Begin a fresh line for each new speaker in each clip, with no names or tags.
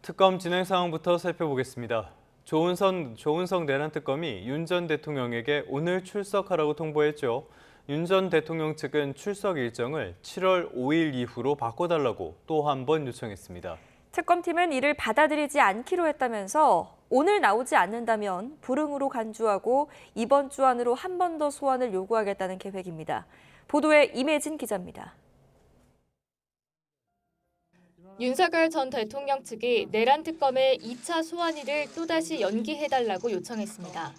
특검 진행 상황부터 살펴보겠습니다. 조은석 내란 특검이 윤 전 대통령에게 오늘 출석하라고 통보했죠. 윤 전 대통령 측은 출석 일정을 7월 5일 이후로 바꿔달라고 또 한 번 요청했습니다.
특검팀은 이를 받아들이지 않기로 했다면서 오늘 나오지 않는다면 불응으로 간주하고 이번 주 안으로 한 번 더 소환을 요구하겠다는 계획입니다. 보도에 임혜진 기자입니다.
윤석열 전 대통령 측이 내란 특검의 2차 소환일을 또다시 연기해달라고 요청했습니다.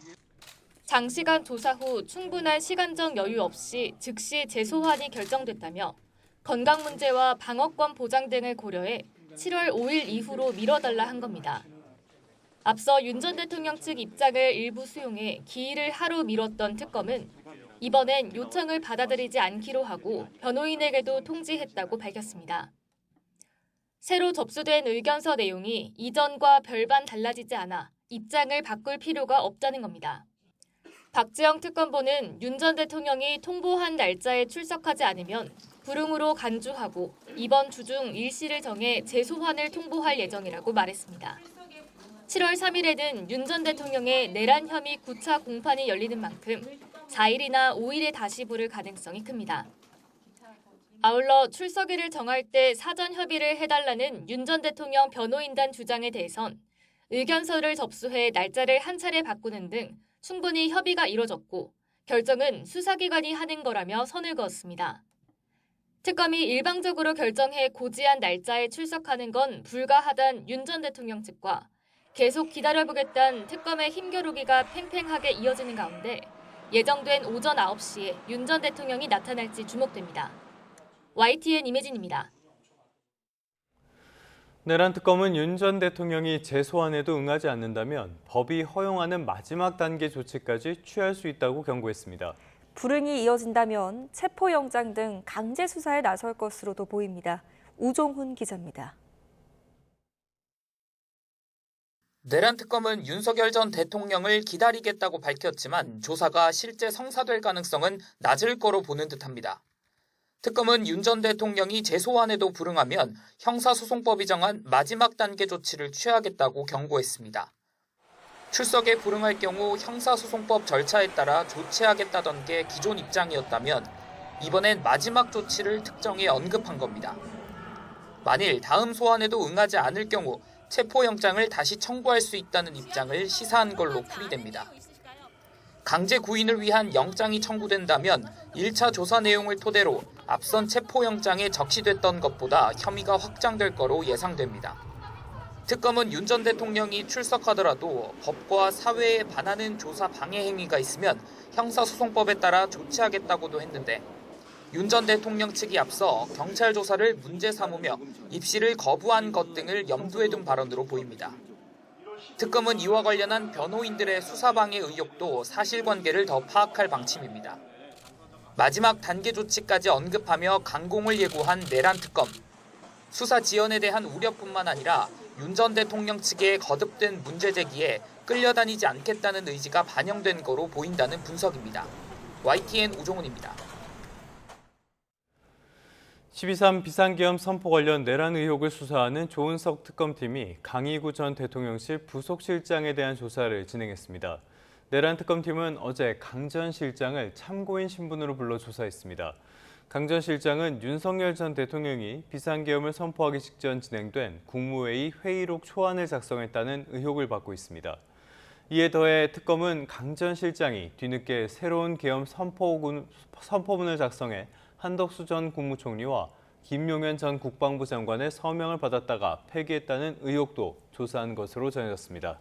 장시간 조사 후 충분한 시간적 여유 없이 즉시 재소환이 결정됐다며 건강 문제와 방어권 보장 등을 고려해 7월 5일 이후로 미뤄달라 한 겁니다. 앞서 윤 전 대통령 측 입장을 일부 수용해 기일을 하루 미뤘던 특검은 이번엔 요청을 받아들이지 않기로 하고 변호인에게도 통지했다고 밝혔습니다. 새로 접수된 의견서 내용이 이전과 별반 달라지지 않아 입장을 바꿀 필요가 없다는 겁니다. 박지영 특검보는 윤 전 대통령이 통보한 날짜에 출석하지 않으면 불응으로 간주하고 이번 주 중 일시를 정해 재소환을 통보할 예정이라고 말했습니다. 7월 3일에는 윤 전 대통령의 내란 혐의 9차 공판이 열리는 만큼 4일이나 5일에 다시 부를 가능성이 큽니다. 아울러 출석일을 정할 때 사전 협의를 해달라는 윤 전 대통령 변호인단 주장에 대해선 의견서를 접수해 날짜를 한 차례 바꾸는 등 충분히 협의가 이뤄졌고 결정은 수사기관이 하는 거라며 선을 그었습니다. 특검이 일방적으로 결정해 고지한 날짜에 출석하는 건 불가하단 윤 전 대통령 측과 계속 기다려보겠다는 특검의 힘겨루기가 팽팽하게 이어지는 가운데 예정된 오전 9시에 윤 전 대통령이 나타날지 주목됩니다. YTN 임혜진입니다.
내란 특검은 윤 전 대통령이 재소환에도 응하지 않는다면 법이 허용하는 마지막 단계 조치까지 취할 수 있다고 경고했습니다.
불응이 이어진다면 체포영장 등 강제 수사에 나설 것으로도 보입니다. 우종훈 기자입니다.
내란 특검은 윤석열 전 대통령을 기다리겠다고 밝혔지만 조사가 실제 성사될 가능성은 낮을 거로 보는 듯합니다. 특검은 윤 전 대통령이 재소환에도 불응하면 형사소송법이 정한 마지막 단계 조치를 취하겠다고 경고했습니다. 출석에 불응할 경우 형사소송법 절차에 따라 조치하겠다던 게 기존 입장이었다면 이번엔 마지막 조치를 특정해 언급한 겁니다. 만일 다음 소환에도 응하지 않을 경우 체포영장을 다시 청구할 수 있다는 입장을 시사한 걸로 풀이됩니다. 강제 구인을 위한 영장이 청구된다면 1차 조사 내용을 토대로 앞선 체포영장에 적시됐던 것보다 혐의가 확장될 거로 예상됩니다. 특검은 윤 전 대통령이 출석하더라도 법과 사회에 반하는 조사 방해 행위가 있으면 형사소송법에 따라 조치하겠다고도 했는데 윤 전 대통령 측이 앞서 경찰 조사를 문제 삼으며 입시를 거부한 것 등을 염두에 둔 발언으로 보입니다. 특검은 이와 관련한 변호인들의 수사방해 의혹도 사실관계를 더 파악할 방침입니다. 마지막 단계 조치까지 언급하며 강공을 예고한 내란 특검. 수사 지연에 대한 우려뿐만 아니라 윤 전 대통령 측의 거듭된 문제 제기에 끌려다니지 않겠다는 의지가 반영된 거로 보인다는 분석입니다. YTN 우종훈입니다.
12.3 비상계엄 선포 관련 내란 의혹을 수사하는 조은석 특검팀이 강희구 전 대통령실 부속실장에 대한 조사를 진행했습니다. 내란 특검팀은 어제 강 전 실장을 참고인 신분으로 불러 조사했습니다. 강 전 실장은 윤석열 전 대통령이 비상계엄을 선포하기 직전 진행된 국무회의 회의록 초안을 작성했다는 의혹을 받고 있습니다. 이에 더해 특검은 강 전 실장이 뒤늦게 새로운 계엄 선포문을 작성해 한덕수 전 국무총리와 김용현 전 국방부 장관의 서명을 받았다가 폐기했다는 의혹도 조사한 것으로 전해졌습니다.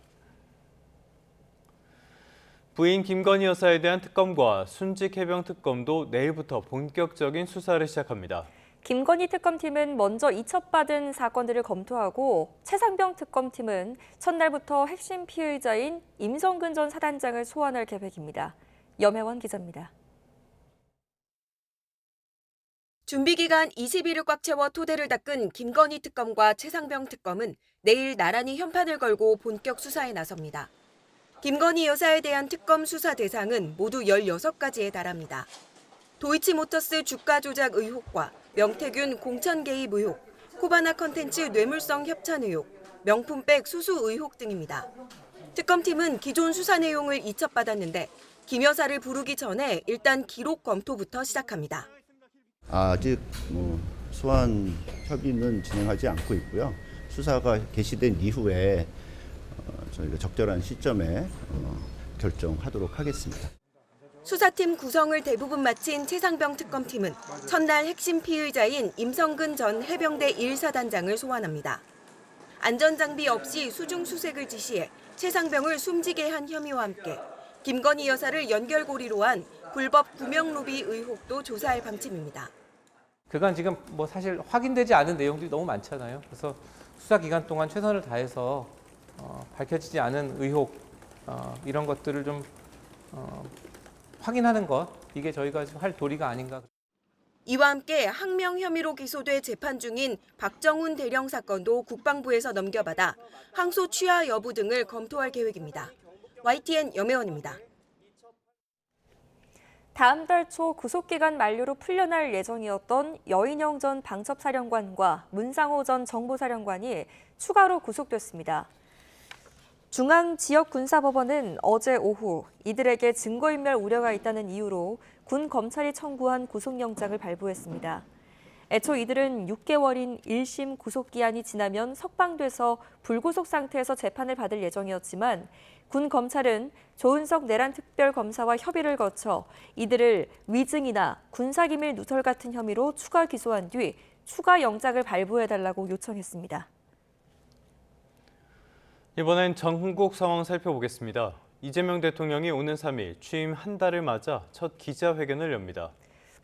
부인 김건희 여사에 대한 특검과 순직 해병 특검도 내일부터 본격적인 수사를 시작합니다.
김건희 특검팀은 먼저 이첩받은 사건들을 검토하고 최상병 특검팀은 첫날부터 핵심 피의자인 임성근 전 사단장을 소환할 계획입니다. 염혜원 기자입니다.
준비기간 20일을 꽉 채워 토대를 닦은 김건희 특검과 최상병 특검은 내일 나란히 현판을 걸고 본격 수사에 나섭니다. 김건희 여사에 대한 특검 수사 대상은 모두 16가지에 달합니다. 도이치모터스 주가 조작 의혹과 명태균 공천 개입 의혹, 코바나 컨텐츠 뇌물성 협찬 의혹, 명품백 수수 의혹 등입니다. 특검팀은 기존 수사 내용을 이첩받았는데 김 여사를 부르기 전에 일단 기록 검토부터 시작합니다.
아직 소환 협의는 진행하지 않고 있고요. 수사가 개시된 이후에 저희가 적절한 시점에 결정하도록 하겠습니다.
수사팀 구성을 대부분 마친 최상병 특검팀은 첫날 핵심 피의자인 임성근 전 해병대 1사단장을 소환합니다. 안전장비 없이 수중 수색을 지시해 최상병을 숨지게 한 혐의와 함께 김건희 여사를 연결고리로 한 불법 구명 로비 의혹도 조사할 방침입니다.
그간 지금 사실 확인되지 않은 내용들이 너무 많잖아요. 그래서 수사 기간 동안 최선을 다해서 밝혀지지 않은 의혹 이런 것들을 좀 확인하는 것, 이게 저희가 할 도리가 아닌가.
이와 함께 항명 혐의로 기소돼 재판 중인 박정훈 대령 사건도 국방부에서 넘겨받아 항소 취하 여부 등을 검토할 계획입니다. YTN 염혜원입니다.
다음 달 초 구속기간 만료로 풀려날 예정이었던 여인영 전 방첩사령관과 문상호 전 정보사령관이 추가로 구속됐습니다. 중앙지역군사법원은 어제 오후 이들에게 증거인멸 우려가 있다는 이유로 군 검찰이 청구한 구속영장을 발부했습니다. 애초 이들은 6개월인 1심 구속기한이 지나면 석방돼서 불구속 상태에서 재판을 받을 예정이었지만 군 검찰은 조은석 내란특별검사와 협의를 거쳐 이들을 위증이나 군사기밀 누설 같은 혐의로 추가 기소한 뒤 추가 영장을 발부해달라고 요청했습니다.
이번엔 전국 상황 살펴보겠습니다. 이재명 대통령이 오는 3일 취임 한 달을 맞아 첫 기자회견을 엽니다.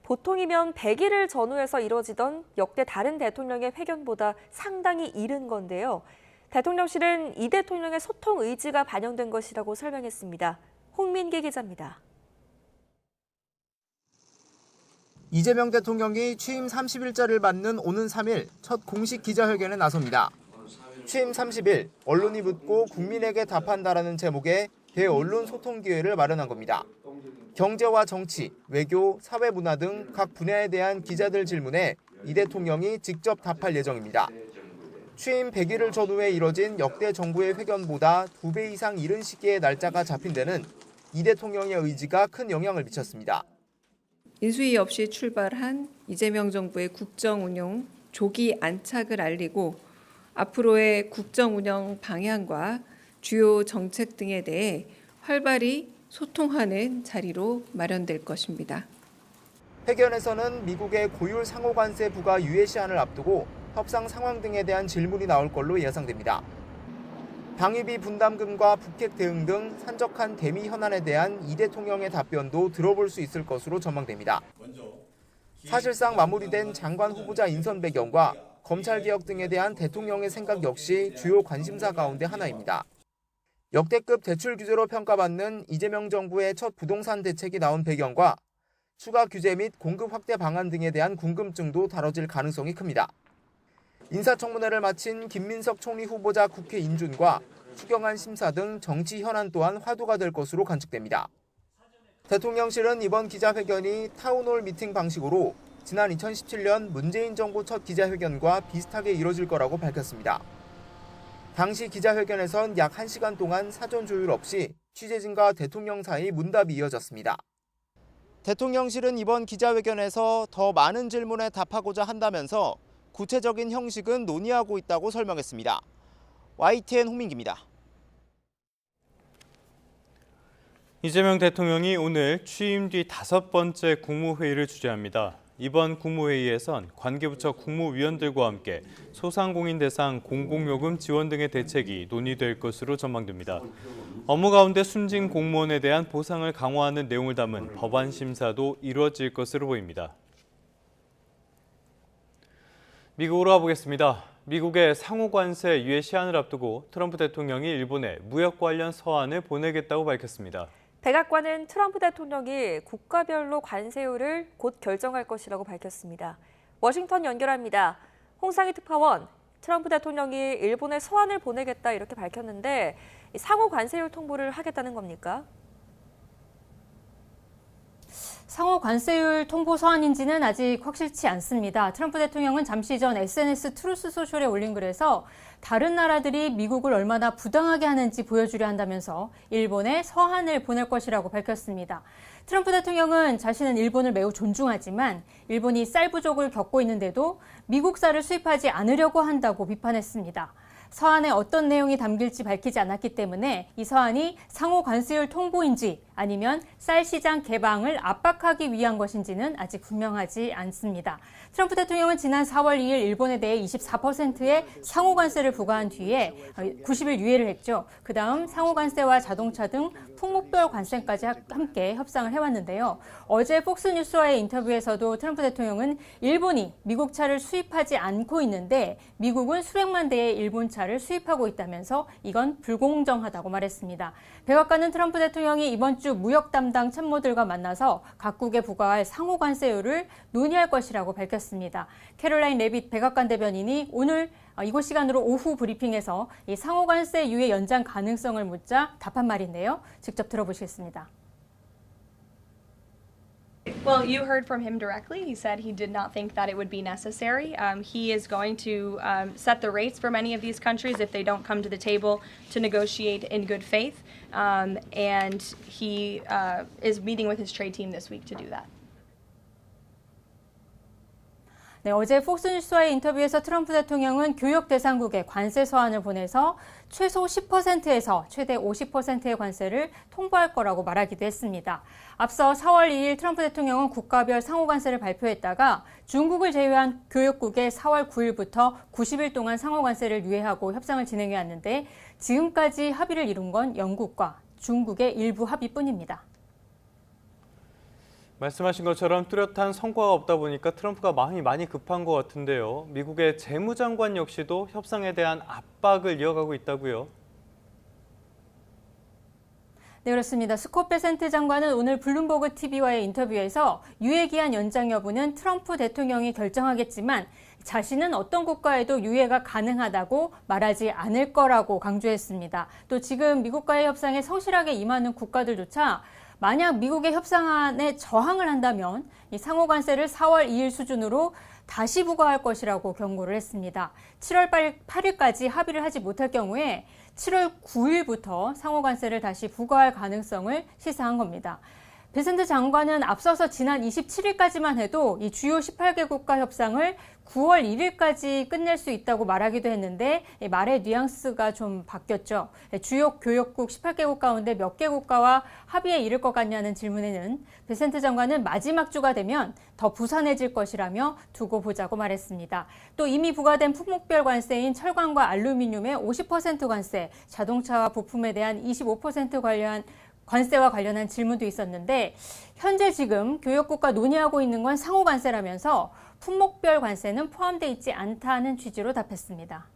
보통이면 100일을 전후해서 이뤄지던 역대 다른 대통령의 회견보다 상당히 이른 건데요. 대통령실은 이 대통령의 소통 의지가 반영된 것이라고 설명했습니다. 홍민기 기자입니다.
이재명 대통령이 취임 30일째를 맞는 오는 3일 첫 공식 기자회견에 나섭니다. 취임 30일 언론이 묻고 국민에게 답한다라는 제목의 대언론 소통 기회를 마련한 겁니다. 경제와 정치, 외교, 사회문화 등 각 분야에 대한 기자들 질문에 이 대통령이 직접 답할 예정입니다. 취임 100일을 전후에 이뤄진 역대 정부의 회견보다 2배 이상 이른 시기에 날짜가 잡힌 데는 이 대통령의 의지가 큰 영향을 미쳤습니다.
인수위 없이 출발한 이재명 정부의 국정 운용 조기 안착을 알리고 앞으로의 국정 운영 방향과 주요 정책 등에 대해 활발히 소통하는 자리로 마련될 것입니다.
회견에서는 미국의 고율 상호관세 부과 유예 시한을 앞두고 협상 상황 등에 대한 질문이 나올 걸로 예상됩니다. 방위비 분담금과 북핵 대응 등 산적한 대미 현안에 대한 이 대통령의 답변도 들어볼 수 있을 것으로 전망됩니다. 사실상 마무리된 장관 후보자 인선 배경과 검찰개혁 등에 대한 대통령의 생각 역시 주요 관심사 가운데 하나입니다. 역대급 대출 규제로 평가받는 이재명 정부의 첫 부동산 대책이 나온 배경과 추가 규제 및 공급 확대 방안 등에 대한 궁금증도 다뤄질 가능성이 큽니다. 인사청문회를 마친 김민석 총리 후보자 국회 인준과 추경안 심사 등 정치 현안 또한 화두가 될 것으로 관측됩니다. 대통령실은 이번 기자회견이 타운홀 미팅 방식으로 지난 2017년 문재인 정부 첫 기자회견과 비슷하게 이뤄질 거라고 밝혔습니다. 당시 기자회견에선 약 1시간 동안 사전 조율 없이 취재진과 대통령 사이 문답이 이어졌습니다. 대통령실은 이번 기자회견에서 더 많은 질문에 답하고자 한다면서 구체적인 형식은 논의하고 있다고 설명했습니다. YTN 홍민기입니다.
이재명 대통령이 오늘 취임 뒤 5번째 국무회의를 주재합니다. 이번 국무회의에선 관계부처 국무위원들과 함께 소상공인 대상 공공요금 지원 등의 대책이 논의될 것으로 전망됩니다. 업무 가운데 숨진 공무원에 대한 보상을 강화하는 내용을 담은 법안 심사도 이루어질 것으로 보입니다. 미국으로 가보겠습니다. 미국의 상호관세 유예 시한을 앞두고 트럼프 대통령이 일본에 무역 관련 서한을 보내겠다고 밝혔습니다.
백악관은 트럼프 대통령이 국가별로 관세율을 곧 결정할 것이라고 밝혔습니다. 워싱턴 연결합니다. 홍상희 특파원, 트럼프 대통령이 일본에 서한을 보내겠다 이렇게 밝혔는데 상호 관세율 통보를 하겠다는 겁니까?
상호 관세율 통보 서한인지는 아직 확실치 않습니다. 트럼프 대통령은 잠시 전 SNS 트루스 소셜에 올린 글에서 다른 나라들이 미국을 얼마나 부당하게 하는지 보여주려 한다면서 일본에 서한을 보낼 것이라고 밝혔습니다. 트럼프 대통령은 자신은 일본을 매우 존중하지만 일본이 쌀 부족을 겪고 있는데도 미국 쌀을 수입하지 않으려고 한다고 비판했습니다. 서한에 어떤 내용이 담길지 밝히지 않았기 때문에 이 서한이 상호 관세율 통보인지 아니면 쌀 시장 개방을 압박하기 위한 것인지는 아직 분명하지 않습니다. 트럼프 대통령은 지난 4월 2일 일본에 대해 24%의 상호 관세를 부과한 뒤에 90일 유예를 했죠. 그다음 상호 관세와 자동차 등 품목별 관세까지 함께 협상을 해왔는데요. 어제 폭스뉴스와의 인터뷰에서도 트럼프 대통령은 일본이 미국 차를 수입하지 않고 있는데 미국은 수백만 대의 일본 차를 수입하고 있다면서 이건 불공정하다고 말했습니다. 백악관은 트럼프 대통령이 이번 주 무역 담당 참모들과 만나서 각국에 부과할 상호 관세율을 논의할 것이라고 밝혔습니다. 캐롤라인 레빗 백악관 대변인이 오늘 이곳 시간으로 오후 브리핑에서 이 상호 관세 유예 연장 가능성을 묻자 답한 말인데요. 직접 들어보시겠습니다.
Well, you heard from him directly. He said he did not think that it would be necessary. He is going to set the rates for many of these countries if they don't come to the table to negotiate in good faith. And he is meeting with his trade team this week to do that.
네, 어제 폭스뉴스와의 인터뷰에서 트럼프 대통령은 교역 대상국에 관세 서한을 보내서 최소 10%에서 최대 50%의 관세를 통보할 거라고 말하기도 했습니다. 앞서 4월 2일 트럼프 대통령은 국가별 상호 관세를 발표했다가 중국을 제외한 교역국에 4월 9일부터 90일 동안 상호 관세를 유예하고 협상을 진행해 왔는데 지금까지 합의를 이룬 건 영국과 중국의 일부 합의뿐입니다.
말씀하신 것처럼 뚜렷한 성과가 없다 보니까 트럼프가 마음이 많이 급한 것 같은데요. 미국의 재무장관 역시도 협상에 대한 압박을 이어가고 있다고요.
네, 그렇습니다. 스콧 베센트 장관은 오늘 블룸버그 TV와의 인터뷰에서 유예 기한 연장 여부는 트럼프 대통령이 결정하겠지만 자신은 어떤 국가에도 유예가 가능하다고 말하지 않을 거라고 강조했습니다. 또 지금 미국과의 협상에 성실하게 임하는 국가들조차 만약 미국의 협상안에 저항을 한다면 이 상호 관세를 4월 2일 수준으로 다시 부과할 것이라고 경고를 했습니다. 7월 8일까지 합의를 하지 못할 경우에 7월 9일부터 상호 관세를 다시 부과할 가능성을 시사한 겁니다. 베센트 장관은 앞서서 지난 27일까지만 해도 이 주요 18개국가 협상을 9월 1일까지 끝낼 수 있다고 말하기도 했는데 말의 뉘앙스가 좀 바뀌었죠. 주요 교역국 18개국 가운데 몇 개 국가와 합의에 이를 것 같냐는 질문에는 베센트 장관은 마지막 주가 되면 더 부산해질 것이라며 두고 보자고 말했습니다. 또 이미 부과된 품목별 관세인 철강과 알루미늄의 50% 관세, 자동차와 부품에 대한 25% 관세와 관련한 질문도 있었는데 현재 지금 교역국과 논의하고 있는 건 상호 관세라면서 품목별 관세는 포함되어 있지 않다는 취지로 답했습니다.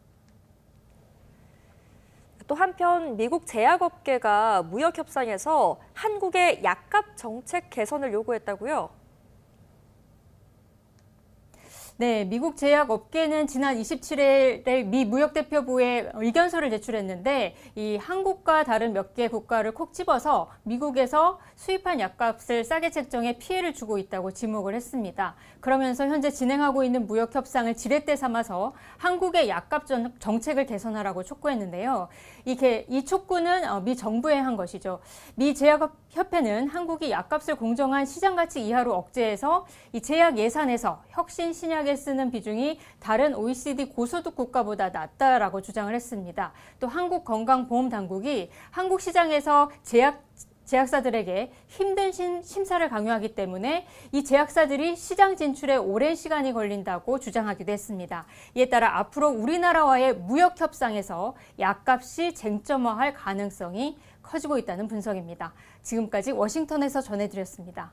또 한편 미국 제약업계가 무역 협상에서 한국의 약값 정책 개선을 요구했다고요?
네, 미국 제약업계는 지난 27일에 미 무역대표부에 의견서를 제출했는데 이 한국과 다른 몇 개 국가를 콕 집어서 미국에서 수입한 약값을 싸게 책정해 피해를 주고 있다고 지목을 했습니다. 그러면서 현재 진행하고 있는 무역 협상을 지렛대 삼아서 한국의 약값 정책을 개선하라고 촉구했는데요. 이 촉구는 미 정부에 한 것이죠. 미 제약협회는 한국이 약값을 공정한 시장 가치 이하로 억제해서 이 제약 예산에서 혁신 신약에 쓰는 비중이 다른 OECD 고소득 국가보다 낮다라고 주장을 했습니다. 또 한국건강보험당국이 한국 시장에서 제약사들에게 힘든 심사를 강요하기 때문에 이 제약사들이 시장 진출에 오랜 시간이 걸린다고 주장하기도 했습니다. 이에 따라 앞으로 우리나라와의 무역 협상에서 약값이 쟁점화할 가능성이 커지고 있다는 분석입니다. 지금까지 워싱턴에서 전해드렸습니다.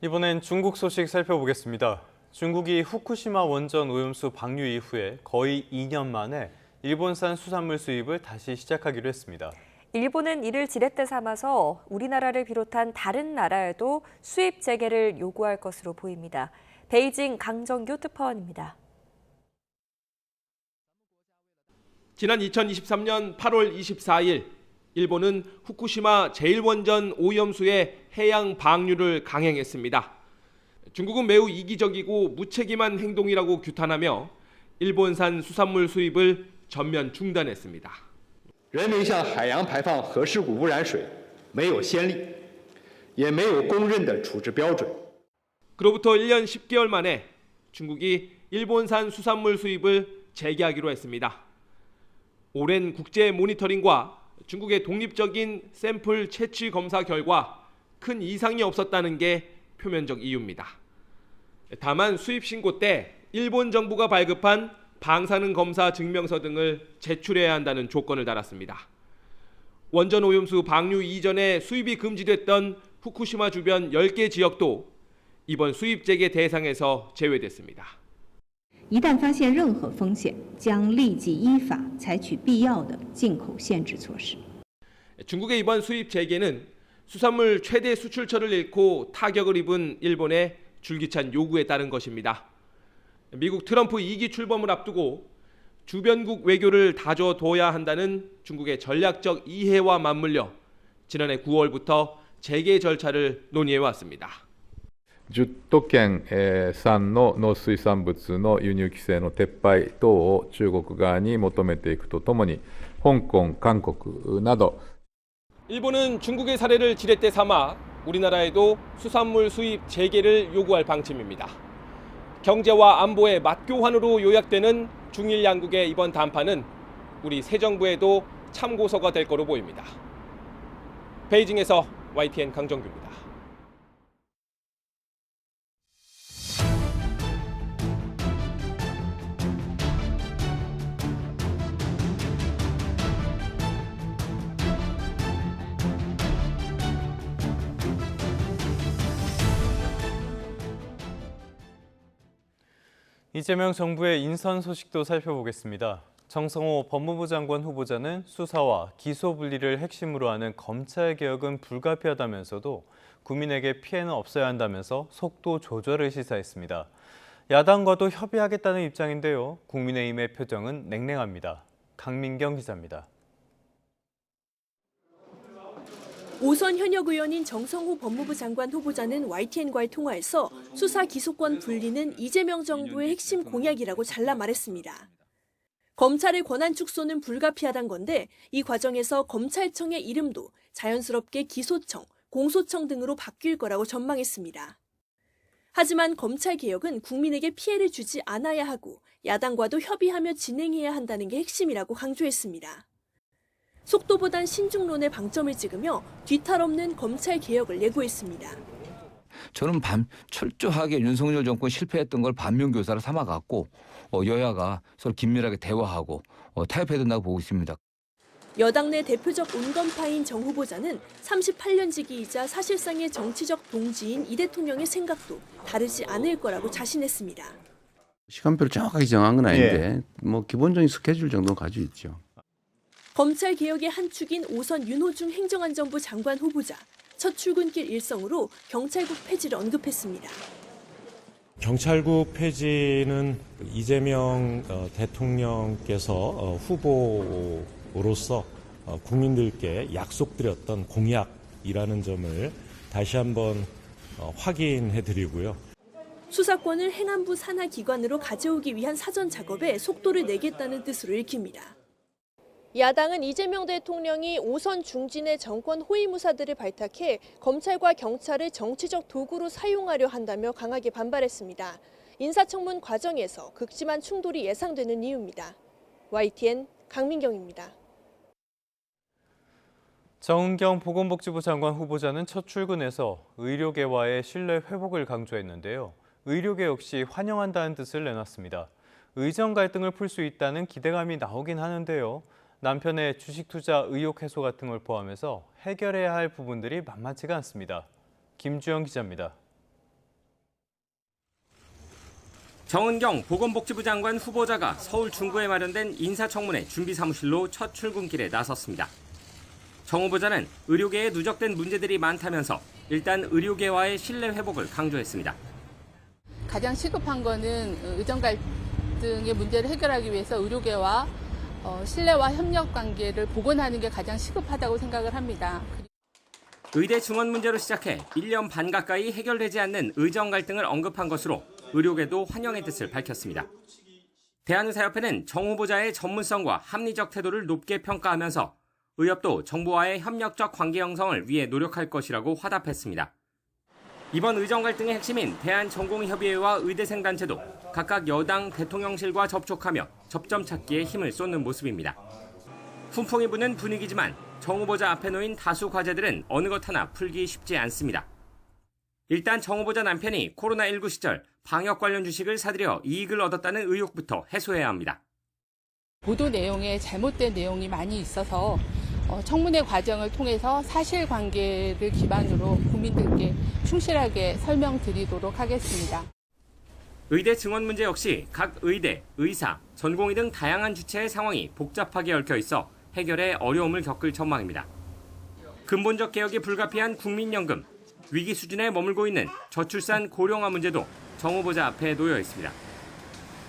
이번엔 중국 소식 살펴보겠습니다. 중국이 후쿠시마 원전 오염수 방류 이후에 거의 2년 만에 일본산 수산물 수입을 다시 시작하기로 했습니다.
일본은 이를 지렛대 삼아서 우리나라를 비롯한 다른 나라에도 수입 재개를 요구할 것으로 보입니다. 베이징 강정규 특파원입니다.
지난 2023년 8월 24일 일본은 후쿠시마 제1원전 오염수의 해양 방류를 강행했습니다. 중국은 매우 이기적이고 무책임한 행동이라고 규탄하며 일본산 수산물 수입을 전면 중단했습니다.
人为向海洋排放核事故污染水没有先例，也没有公认的处置标准。
그로부터 1년 10개월 만에 중국이 일본산 수산물 수입을 재개하기로 했습니다. 오랜 국제 모니터링과 중국의 독립적인 샘플 채취 검사 결과 큰 이상이 없었다는 게 표면적 이유입니다. 다만 수입 신고 때 일본 정부가 발급한 방사능 검사 증명서 등을 제출해야 한다는 조건을 달았습니다. 원전 오염수 방류 이전에 수입이 금지됐던 후쿠시마 주변 10개 지역도 이번 수입 재개 대상에서 제외됐습니다.
一旦发现任何风险，将立即依法采取必要的进口限制措施。
중국의 이번 수입 재개는 수산물 최대 수출처를 잃고 타격을 입은 일본의 줄기찬 요구에 따른 것입니다. 미국 트럼프 2기 출범을 앞두고 주변국 외교를 다져둬야 한다는 중국의 전략적 이해와 맞물려 지난해 9월부터 재개 절차를 논의해 왔습니다.
10都県産の農水産物の輸入規制の撤廃等を中国側に求めていくとともに、香港、韓国など
일본은 중국의 사례를 지렛대 삼아 우리나라에도 수산물 수입 재개를 요구할 방침입니다. 경제와 안보의 맞교환으로 요약되는 중일 양국의 이번 담판은 우리 새 정부에도 참고서가 될 거로 보입니다. 베이징에서 YTN 강정규입니다.
이재명 정부의 인선 소식도 살펴보겠습니다. 정성호 법무부 장관 후보자는 수사와 기소 분리를 핵심으로 하는 검찰개혁은 불가피하다면서도 국민에게 피해는 없어야 한다면서 속도 조절을 시사했습니다. 야당과도 협의하겠다는 입장인데요. 국민의힘의 표정은 냉랭합니다. 강민경 기자입니다.
오선 현역 의원인 정성호 법무부 장관 후보자는 YTN과의 통화에서 수사 기소권 분리는 이재명 정부의 핵심 공약이라고 잘라 말했습니다. 검찰의 권한 축소는 불가피하단 건데 이 과정에서 검찰청의 이름도 자연스럽게 기소청, 공소청 등으로 바뀔 거라고 전망했습니다. 하지만 검찰개혁은 국민에게 피해를 주지 않아야 하고 야당과도 협의하며 진행해야 한다는 게 핵심이라고 강조했습니다. 속도보단 신중론에 방점을 찍으며 뒤탈 없는 검찰개혁을 예고했습니다.
저는 철저하게 윤석열 정권 실패했던 걸 반면교사로 삼아갖고 여야가 서로 긴밀하게 대화하고 타협해야 된다고 보고 있습니다.
여당 내 대표적 온건파인 정 후보자는 38년 지기이자 사실상의 정치적 동지인 이 대통령의 생각도 다르지 않을 거라고 자신했습니다.
시간표를 정확하게 정한 건 아닌데 뭐 기본적인 스케줄 정도는 가지고 있죠.
검찰개혁의 한 축인 오선 윤호중 행정안전부 장관 후보자, 첫 출근길 일성으로 경찰국 폐지를 언급했습니다.
경찰국 폐지는 이재명 대통령께서 후보로서 국민들께 약속드렸던 공약이라는 점을 다시 한번 확인해드리고요.
수사권을 행안부 산하 기관으로 가져오기 위한 사전 작업에 속도를 내겠다는 뜻으로 읽힙니다. 야당은 이재명 대통령이 오선 중진의 정권 호위무사들을 발탁해 검찰과 경찰을 정치적 도구로 사용하려 한다며 강하게 반발했습니다. 인사청문 과정에서 극심한 충돌이 예상되는 이유입니다. YTN 강민경입니다.
정은경 보건복지부 장관 후보자는 첫 출근에서 의료계와의 신뢰 회복을 강조했는데요. 의료계 역시 환영한다는 뜻을 내놨습니다. 의정 갈등을 풀 수 있다는 기대감이 나오긴 하는데요. 남편의 주식 투자 의혹 해소 같은 걸 포함해서 해결해야 할 부분들이 만만치가 않습니다. 김주영 기자입니다.
정은경 보건복지부 장관 후보자가 서울 중구에 마련된 인사청문회 준비사무실로 첫 출근길에 나섰습니다. 정 후보자는 의료계에 누적된 문제들이 많다면서 일단 의료계와의 신뢰 회복을 강조했습니다.
가장 시급한 거는 의정 갈등의 문제를 해결하기 위해서 의료계와 신뢰와 협력 관계를 복원하는 게 가장 시급하다고 생각을 합니다.
의대 증원 문제로 시작해 1년 반 가까이 해결되지 않는 의정 갈등을 언급한 것으로 의료계도 환영의 뜻을 밝혔습니다. 대한의사협회는 정 후보자의 전문성과 합리적 태도를 높게 평가하면서 의협도 정부와의 협력적 관계 형성을 위해 노력할 것이라고 화답했습니다. 이번 의정 갈등의 핵심인 대한전공의협의회와 의대생단체도 각각 여당 대통령실과 접촉하며 접점 찾기에 힘을 쏟는 모습입니다. 훈풍이 부는 분위기지만 정 후보자 앞에 놓인 다수 과제들은 어느 것 하나 풀기 쉽지 않습니다. 일단 정 후보자 남편이 코로나19 시절 방역 관련 주식을 사들여 이익을 얻었다는 의혹부터 해소해야 합니다.
보도 내용에 잘못된 내용이 많이 있어서 청문회 과정을 통해서 사실관계를 기반으로 국민들께 충실하게 설명드리도록 하겠습니다.
의대 증원 문제 역시 각 의대, 의사, 전공의 등 다양한 주체의 상황이 복잡하게 얽혀 있어 해결에 어려움을 겪을 전망입니다. 근본적 개혁이 불가피한 국민연금, 위기 수준에 머물고 있는 저출산 고령화 문제도 정 후보자 앞에 놓여 있습니다.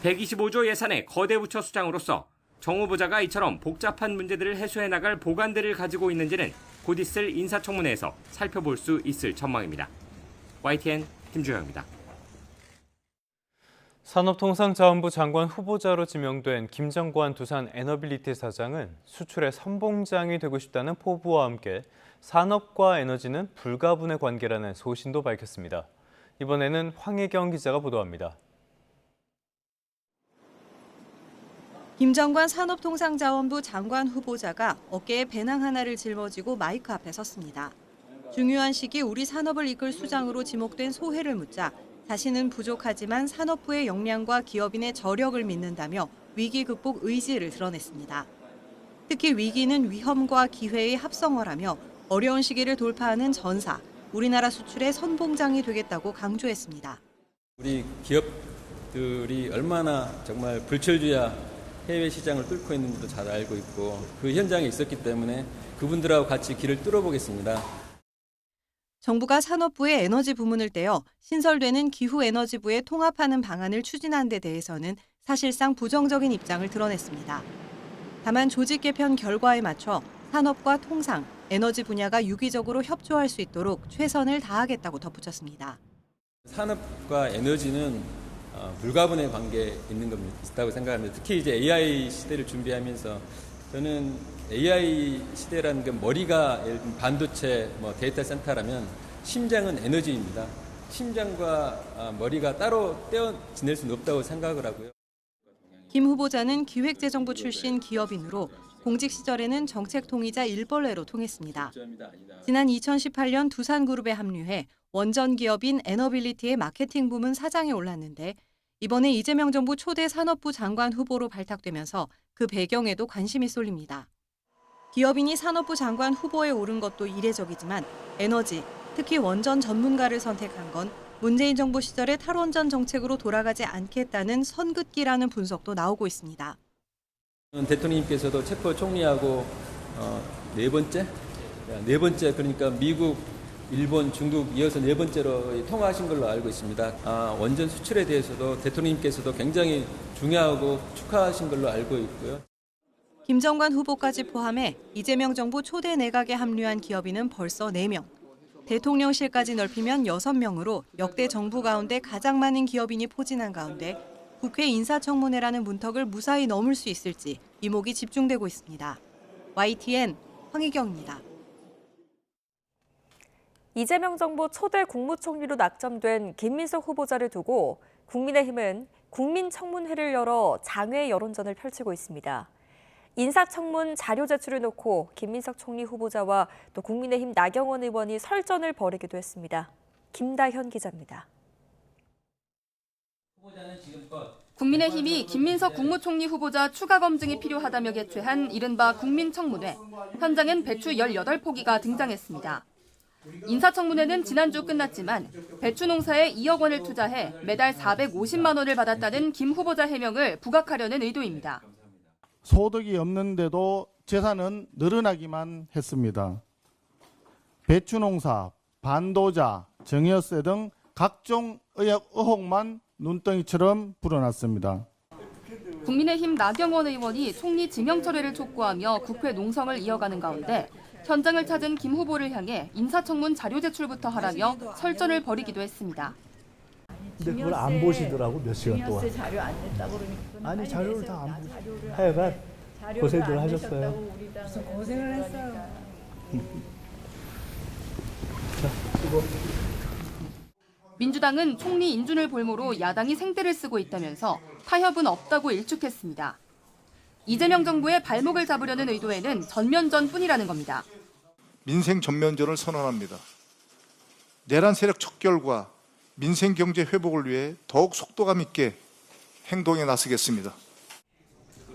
125조 예산의 거대 부처 수장으로서 정 후보자가 이처럼 복잡한 문제들을 해소해 나갈 보관들을 가지고 있는지는 곧 있을 인사청문회에서 살펴볼 수 있을 전망입니다. YTN 김주영입니다.
산업통상자원부 장관 후보자로 지명된 김정관 두산 에너빌리티 사장은 수출의 선봉장이 되고 싶다는 포부와 함께 산업과 에너지는 불가분의 관계라는 소신도 밝혔습니다. 이번에는 황혜경 기자가 보도합니다.
김정관 산업통상자원부 장관 후보자가 어깨에 배낭 하나를 짊어지고 마이크 앞에 섰습니다. 중요한 시기 우리 산업을 이끌 수장으로 지목된 소회를 묻자 자신은 부족하지만 산업부의 역량과 기업인의 저력을 믿는다며 위기 극복 의지를 드러냈습니다. 특히 위기는 위험과 기회의 합성어라며 어려운 시기를 돌파하는 전사, 우리나라 수출의 선봉장이 되겠다고 강조했습니다.
우리 기업들이 얼마나 정말 불철주야 해외 시장을 뚫고 있는지도 잘 알고 있고 그 현장에 있었기 때문에 그분들하고 같이 길을 뚫어보겠습니다.
정부가 산업부의 에너지 부문을 떼어 신설되는 기후에너지부에 통합하는 방안을 추진한 데 대해서는 사실상 부정적인 입장을 드러냈습니다. 다만 조직 개편 결과에 맞춰 산업과 통상, 에너지 분야가 유기적으로 협조할 수 있도록 최선을 다하겠다고 덧붙였습니다.
산업과 에너지는 불가분의 관계에 있다고 생각합니다. 특히 이제 AI 시대를 준비하면서 저는 AI 시대라는 게 머리가 반도체, 데이터 센터라면 심장은 에너지입니다. 심장과 머리가 따로 떼어 지낼 수는 없다고 생각을 하고요.
김 후보자는 기획재정부 출신 기업인으로 공직 시절에는 정책통이자 일벌레로 통했습니다. 지난 2018년 두산그룹에 합류해 원전 기업인 에너빌리티의 마케팅 부문 사장에 올랐는데 이번에 이재명 정부 초대 산업부 장관 후보로 발탁되면서 그 배경에도 관심이 쏠립니다. 기업인이 산업부 장관 후보에 오른 것도 이례적이지만 에너지, 특히 원전 전문가를 선택한 건 문재인 정부 시절의 탈원전 정책으로 돌아가지 않겠다는 선긋기라는 분석도 나오고 있습니다.
대통령님께서도 체코 총리하고 네 번째 그러니까 미국, 일본, 중국 이어서 네 번째로 통화하신 걸로 알고 있습니다. 원전 수출에 대해서도 대통령님께서도 굉장히 중요하고 축하하신 걸로 알고 있고요.
김정관 후보까지 포함해 이재명 정부 초대 내각에 합류한 기업인은 벌써 4명. 대통령실까지 넓히면 6명으로 역대 정부 가운데 가장 많은 기업인이 포진한 가운데 국회 인사청문회라는 문턱을 무사히 넘을 수 있을지 이목이 집중되고 있습니다. YTN 황희경입니다.
이재명 정부 초대 국무총리로 낙점된 김민석 후보자를 두고 국민의힘은 국민청문회를 열어 장외 여론전을 펼치고 있습니다. 인사청문 자료 제출을 놓고 김민석 총리 후보자와 또 국민의힘 나경원 의원이 설전을 벌이기도 했습니다. 김다현 기자입니다.
국민의힘이 김민석 국무총리 후보자 추가 검증이 필요하다며 개최한 이른바 국민청문회. 현장엔 배추 18포기가 등장했습니다. 인사청문회는 지난주 끝났지만 배추 농사에 2억 원을 투자해 매달 450만 원을 받았다는 김 후보자 해명을 부각하려는 의도입니다.
소득이 없는데도 재산은 늘어나기만 했습니다. 배추 농사, 반도자, 정여세 등 각종 의혹만 눈덩이처럼 불어났습니다.
국민의힘 나경원 의원이 총리 지명 철회를 촉구하며 국회 농성을 이어가는 가운데 현장을 찾은 김 후보를 향해 인사청문 자료 제출부터 하라며 설전을 벌이기도 했습니다.
근데 그걸 안 보시더라고, 몇 시간 동안.
자료 안 냈다고 그러니까.
아니, 자료를 다 안 보시고. 하여간 고생들 하셨어요.
무슨 고생을 했어요.
자, 수고.
민주당은 총리 인준을 볼모로 야당이 생떼를 쓰고 있다면서 타협은 없다고 일축했습니다. 이재명 정부의 발목을 잡으려는 의도에는 전면전뿐이라는 겁니다.
민생 전면전을 선언합니다. 내란 세력 척결과 민생 경제 회복을 위해 더욱 속도감 있게 행동에 나서겠습니다.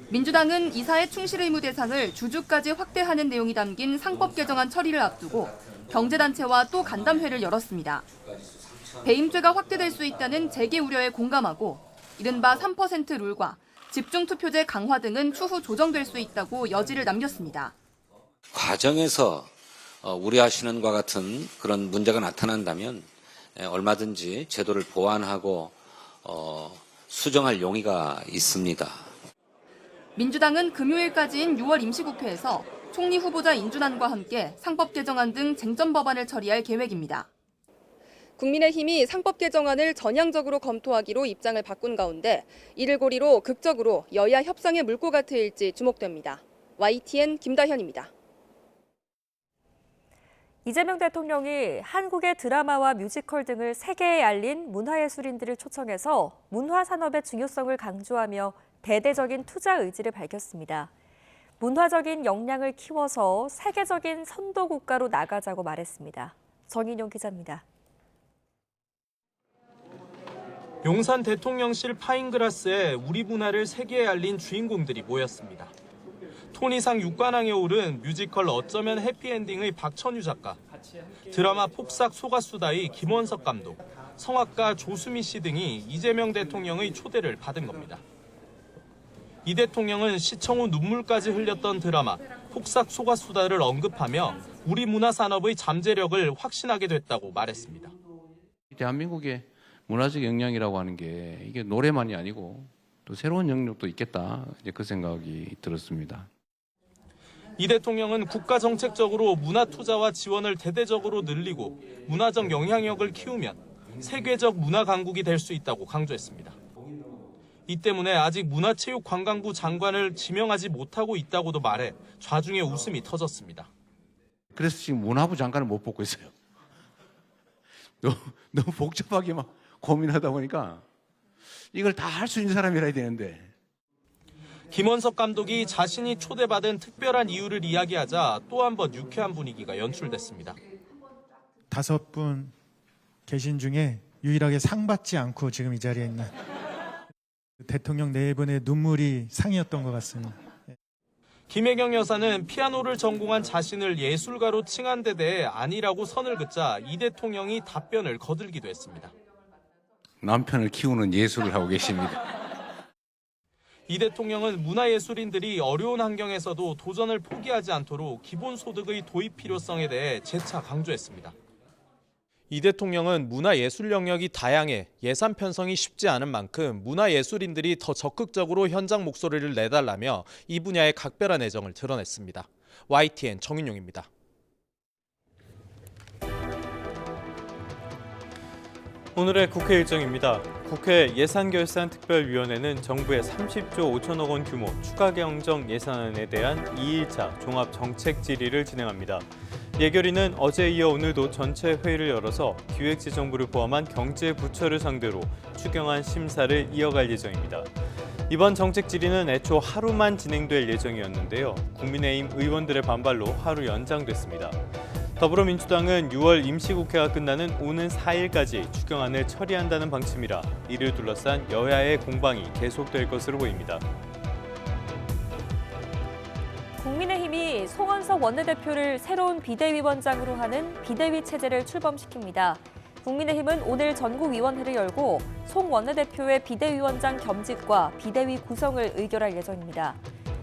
민주당은 이사의 충실 의무 대상을 주주까지 확대하는 내용이 담긴 상법 개정안 처리를 앞두고 경제단체와 또 간담회를 열었습니다. 배임죄가 확대될 수 있다는 재계 우려에 공감하고 이른바 3% 룰과 집중투표제 강화 등은 추후 조정될 수 있다고 여지를 남겼습니다.
과정에서 우려하시는 것과 같은 그런 문제가 나타난다면 얼마든지 제도를 보완하고 수정할 용의가 있습니다.
민주당은 금요일까지인 6월 임시국회에서 총리 후보자 인준안과 함께 상법 개정안 등 쟁점 법안을 처리할 계획입니다. 국민의힘이 상법 개정안을 전향적으로 검토하기로 입장을 바꾼 가운데 이를 고리로 극적으로 여야 협상의 물꼬가 트일지 주목됩니다. YTN 김다현입니다.
이재명 대통령이 한국의 드라마와 뮤지컬 등을 세계에 알린 문화예술인들을 초청해서 문화산업의 중요성을 강조하며 대대적인 투자 의지를 밝혔습니다. 문화적인 역량을 키워서 세계적인 선도 국가로 나가자고 말했습니다. 정인용 기자입니다.
용산 대통령실 파인글라스에 우리 문화를 세계에 알린 주인공들이 모였습니다. 토니상 6관왕에 오른 뮤지컬 어쩌면 해피엔딩의 박천유 작가, 드라마 폭삭 소가수다의 김원석 감독, 성악가 조수미 씨 등이 이재명 대통령의 초대를 받은 겁니다. 이 대통령은 시청 후 눈물까지 흘렸던 드라마 폭삭 소가수다를 언급하며 우리 문화 산업의 잠재력을 확신하게 됐다고 말했습니다.
대한민국의 문화적 역량이라고 하는 게 이게 노래만이 아니고 또 새로운 영역도 있겠다, 이제 그 생각이 들었습니다.
이 대통령은 국가 정책적으로 문화 투자와 지원을 대대적으로 늘리고 문화적 영향력을 키우면 세계적 문화 강국이 될 수 있다고 강조했습니다. 이 때문에 아직 문화체육관광부 장관을 지명하지 못하고 있다고도 말해 좌중의 웃음이 터졌습니다.
그래서 지금 문화부 장관을 못 뽑고 있어요. 너무 복잡하게 막 고민하다 보니까 이걸 다 할 수 있는 사람이라 해야 되는데.
김원석 감독이 자신이 초대받은 특별한 이유를 이야기하자 또 한 번 유쾌한 분위기가 연출됐습니다.
5분 계신 중에 유일하게 상 받지 않고 지금 이 자리에 있는 대통령 4분의 눈물이 상이었던 것 같습니다.
김혜경 여사는 피아노를 전공한 자신을 예술가로 칭한 데 대해 아니라고 선을 긋자 이 대통령이 답변을 거들기도 했습니다.
남편을 키우는 예술을 하고 계십니다.
이 대통령은 문화예술인들이 어려운 환경에서도 도전을 포기하지 않도록 기본소득의 도입 필요성에 대해 재차 강조했습니다. 이 대통령은 문화예술 영역이 다양해 예산 편성이 쉽지 않은 만큼 문화예술인들이 더 적극적으로 현장 목소리를 내달라며 이 분야의 각별한 애정을 드러냈습니다. YTN 정인용입니다. 오늘의 국회 일정입니다. 국회 예산결산특별위원회는 정부의 30조 5천억 원 규모 추가 경정 예산안에 대한 2일차 종합정책 질의를 진행합니다. 예결위는 어제 이어 오늘도 전체 회의를 열어서 기획재정부를 포함한 경제부처를 상대로 추경안 심사를 이어갈 예정입니다. 이번 정책 질의는 애초 하루만 진행될 예정이었는데요. 국민의힘 의원들의 반발로 하루 연장됐습니다. 더불어민주당은 6월 임시국회가 끝나는 오는 4일까지 추경안을 처리한다는 방침이라 이를 둘러싼 여야의 공방이 계속될 것으로 보입니다.
국민의힘이 송원석 원내대표를 새로운 비대위원장으로 하는 비대위 체제를 출범시킵니다. 국민의힘은 오늘 전국위원회를 열고 송 원내대표의 비대위원장 겸직과 비대위 구성을 의결할 예정입니다.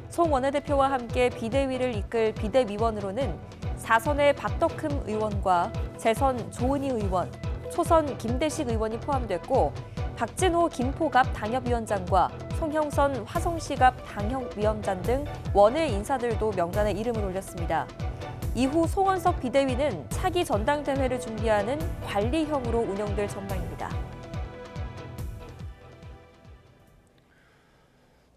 송 원내대표와 함께 비대위를 이끌 비대위원으로는 4선의 박덕흠 의원과 재선 조은희 의원, 초선 김대식 의원이 포함됐고 박진호 김포갑 당협위원장과 송형선 화성시갑 당협위원장 등 원외 인사들도 명단에 이름을 올렸습니다. 이후 송원석 비대위는 차기 전당대회를 준비하는 관리형으로 운영될 전망입니다.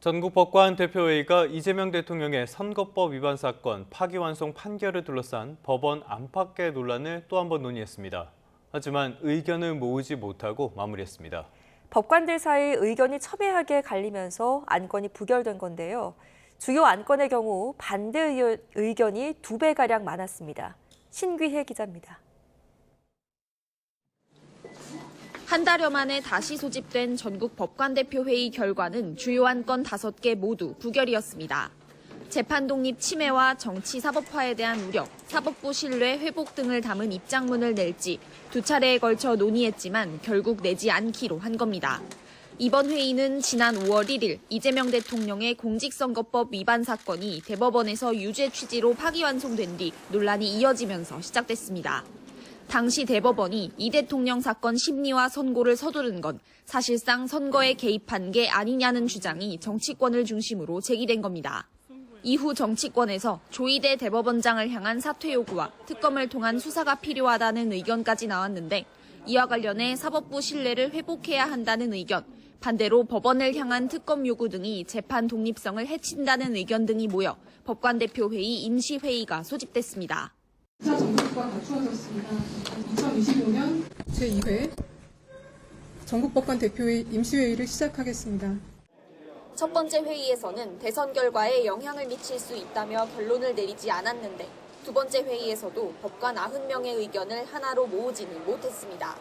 전국법관 대표회의가 이재명 대통령의 선거법 위반 사건 파기환송 판결을 둘러싼 법원 안팎의 논란을 또 한 번 논의했습니다. 하지만 의견을 모으지 못하고 마무리했습니다.
법관들 사이 의견이 첨예하게 갈리면서 안건이 부결된 건데요. 주요 안건의 경우 반대 의견이 2배가량 많았습니다. 신귀혜 기자입니다.
한 달여 만에 다시 소집된 전국 법관대표회의 결과는 주요 안건 5개 모두 부결이었습니다. 재판 독립 침해와 정치 사법화에 대한 우려, 사법부 신뢰 회복 등을 담은 입장문을 낼지 2차례에 걸쳐 논의했지만 결국 내지 않기로 한 겁니다. 이번 회의는 지난 5월 1일 이재명 대통령의 공직선거법 위반 사건이 대법원에서 유죄 취지로 파기환송된 뒤 논란이 이어지면서 시작됐습니다. 당시 대법원이 이 대통령 사건 심리와 선고를 서두른 건 사실상 선거에 개입한 게 아니냐는 주장이 정치권을 중심으로 제기된 겁니다. 이후 정치권에서 조희대 대법원장을 향한 사퇴 요구와 특검을 통한 수사가 필요하다는 의견까지 나왔는데 이와 관련해 사법부 신뢰를 회복해야 한다는 의견, 반대로 법원을 향한 특검 요구 등이 재판 독립성을 해친다는 의견 등이 모여 법관대표회의 임시회의가 소집됐습니다.
수사 정책과 갖추어졌습니다. 2025년 제2회 전국법관대표회의 임시회의를 시작하겠습니다.
첫 번째 회의에서는 대선 결과에 영향을 미칠 수 있다며 결론을 내리지 않았는데 두 번째 회의에서도 법관 90명의 의견을 하나로 모으지는 못했습니다.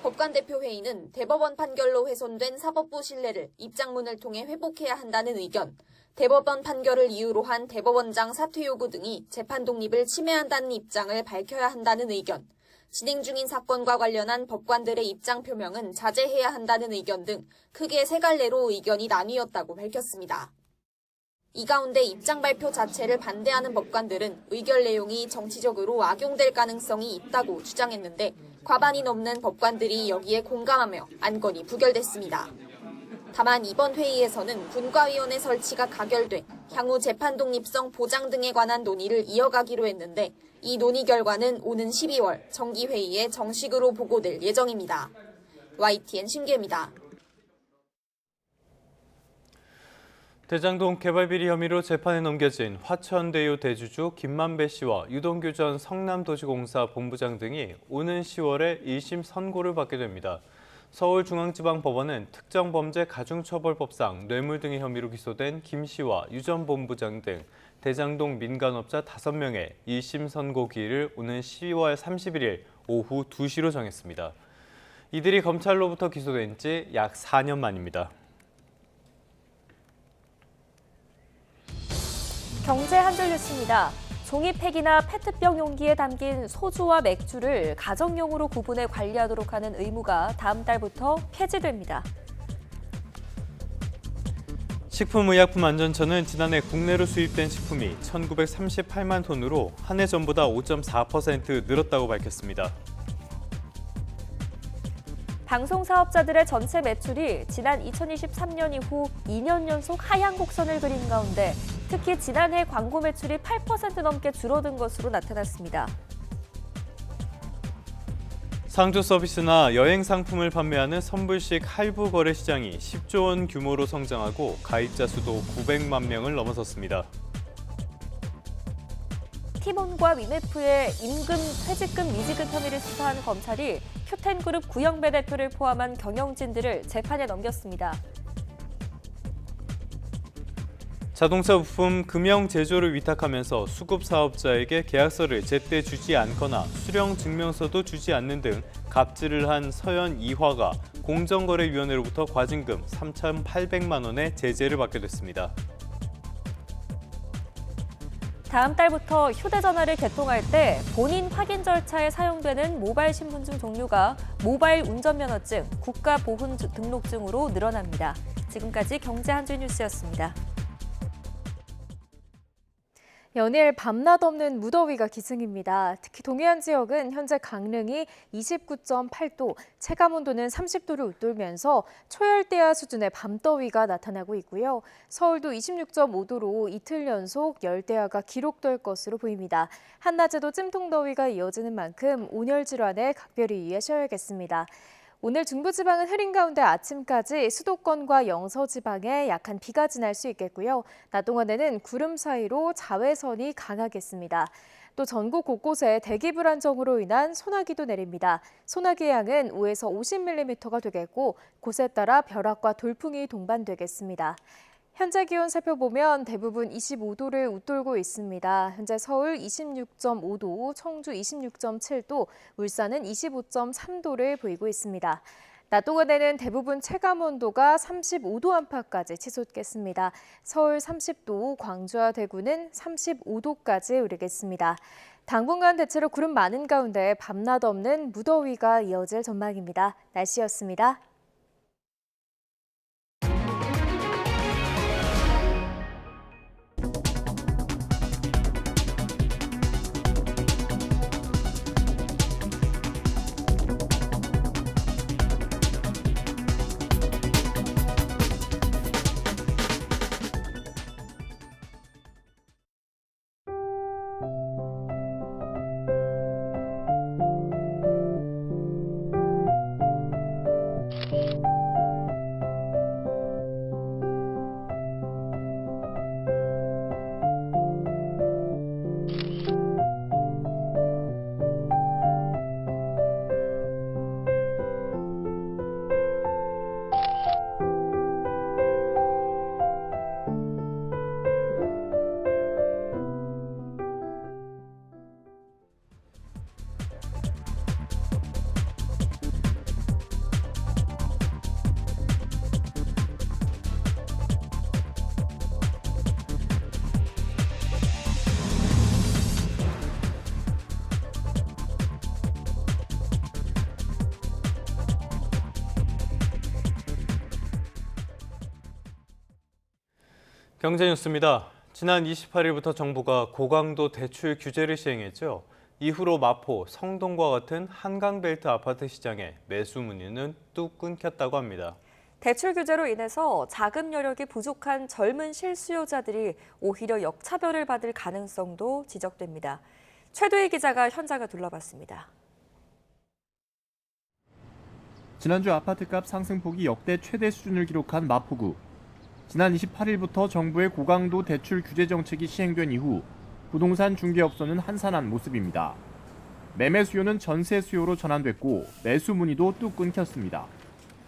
법관대표회의는 대법원 판결로 훼손된 사법부 신뢰를 입장문을 통해 회복해야 한다는 의견, 대법원 판결을 이유로 한 대법원장 사퇴 요구 등이 재판 독립을 침해한다는 입장을 밝혀야 한다는 의견, 진행 중인 사건과 관련한 법관들의 입장 표명은 자제해야 한다는 의견 등 크게 3갈래로 의견이 나뉘었다고 밝혔습니다. 이 가운데 입장 발표 자체를 반대하는 법관들은 의결 내용이 정치적으로 악용될 가능성이 있다고 주장했는데 과반이 넘는 법관들이 여기에 공감하며 안건이 부결됐습니다. 다만 이번 회의에서는 분과위원회 설치가 가결돼 향후 재판 독립성 보장 등에 관한 논의를 이어가기로 했는데 이 논의 결과는 오는 12월 정기회의에 정식으로 보고될 예정입니다. YTN 신기혜입니다.
대장동 개발비리 혐의로 재판에 넘겨진 화천대유 대주주 김만배 씨와 유동규 전 성남도시공사 본부장 등이 오는 10월에 1심 선고를 받게 됩니다. 서울중앙지방법원은 특정범죄 가중처벌법상 뇌물 등의 혐의로 기소된 김 씨와 유 전 본부장 등 대장동 민간업자 5명의 1심 선고 기일을 오는 10월 31일 오후 2시로 정했습니다. 이들이 검찰로부터 기소된 지 약 4년 만입니다.
경제 한줄 뉴스입니다. 종이팩이나 페트병 용기에 담긴 소주와 맥주를 가정용으로 구분해 관리하도록 하는 의무가 다음 달부터 폐지됩니다.
식품의약품안전처는 지난해 국내로 수입된 식품이 1,938만 톤으로 한 해 전보다 5.4% 늘었다고 밝혔습니다.
방송사업자들의 전체 매출이 지난 2023년 이후 2년 연속 하향 곡선을 그린 가운데 특히 지난해 광고 매출이 8% 넘게 줄어든 것으로 나타났습니다.
상조 서비스나 여행 상품을 판매하는 선불식 할부 거래 시장이 10조 원 규모로 성장하고 가입자 수도 900만 명을 넘어섰습니다.
티몬과 위메프의 임금, 퇴직금, 미지급 혐의를 수사한 검찰이 큐텐그룹 구영배 대표를 포함한 경영진들을 재판에 넘겼습니다.
자동차 부품 금형 제조를 위탁하면서 수급 사업자에게 계약서를 제때 주지 않거나 수령 증명서도 주지 않는 등 갑질을 한 서현 이화가 공정거래위원회로부터 과징금 3,800만 원의 제재를 받게 됐습니다.
다음 달부터 휴대전화를 개통할 때 본인 확인 절차에 사용되는 모바일 신분증 종류가 모바일 운전면허증, 국가보훈 등록증으로 늘어납니다. 지금까지 경제 한줄 뉴스였습니다.
연일 밤낮 없는 무더위가 기승입니다. 특히 동해안 지역은 현재 강릉이 29.8도, 체감온도는 30도를 웃돌면서 초열대야 수준의 밤더위가 나타나고 있고요. 서울도 26.5도로 이틀 연속 열대야가 기록될 것으로 보입니다. 한낮에도 찜통더위가 이어지는 만큼 온열 질환에 각별히 유의하셔야겠습니다. 오늘 중부지방은 흐린 가운데 아침까지 수도권과 영서지방에 약한 비가 지날 수 있겠고요. 낮 동안에는 구름 사이로 자외선이 강하겠습니다. 또 전국 곳곳에 대기 불안정으로 인한 소나기도 내립니다. 소나기의 양은 5에서 50mm가 되겠고 곳에 따라 벼락과 돌풍이 동반되겠습니다. 현재 기온 살펴보면 대부분 25도를 웃돌고 있습니다. 현재 서울 26.5도, 청주 26.7도, 울산은 25.3도를 보이고 있습니다. 낮 동안에는 대부분 체감온도가 35도 안팎까지 치솟겠습니다. 서울 30도, 광주와 대구는 35도까지 오르겠습니다. 당분간 대체로 구름 많은 가운데 밤낮 없는 무더위가 이어질 전망입니다. 날씨였습니다.
경제 뉴스입니다. 지난 28일부터 정부가 고강도 대출 규제를 시행했죠. 이후로 마포, 성동과 같은 한강벨트 아파트 시장에 매수 문의는 뚝 끊겼다고 합니다.
대출 규제로 인해서 자금 여력이 부족한 젊은 실수요자들이 오히려 역차별을 받을 가능성도 지적됩니다. 최도희 기자가 현장을 둘러봤습니다.
지난주 아파트값 상승폭이 역대 최대 수준을 기록한 마포구. 지난 28일부터 정부의 고강도 대출 규제 정책이 시행된 이후 부동산 중개업소는 한산한 모습입니다. 매매 수요는 전세 수요로 전환됐고 매수 문의도 뚝 끊겼습니다.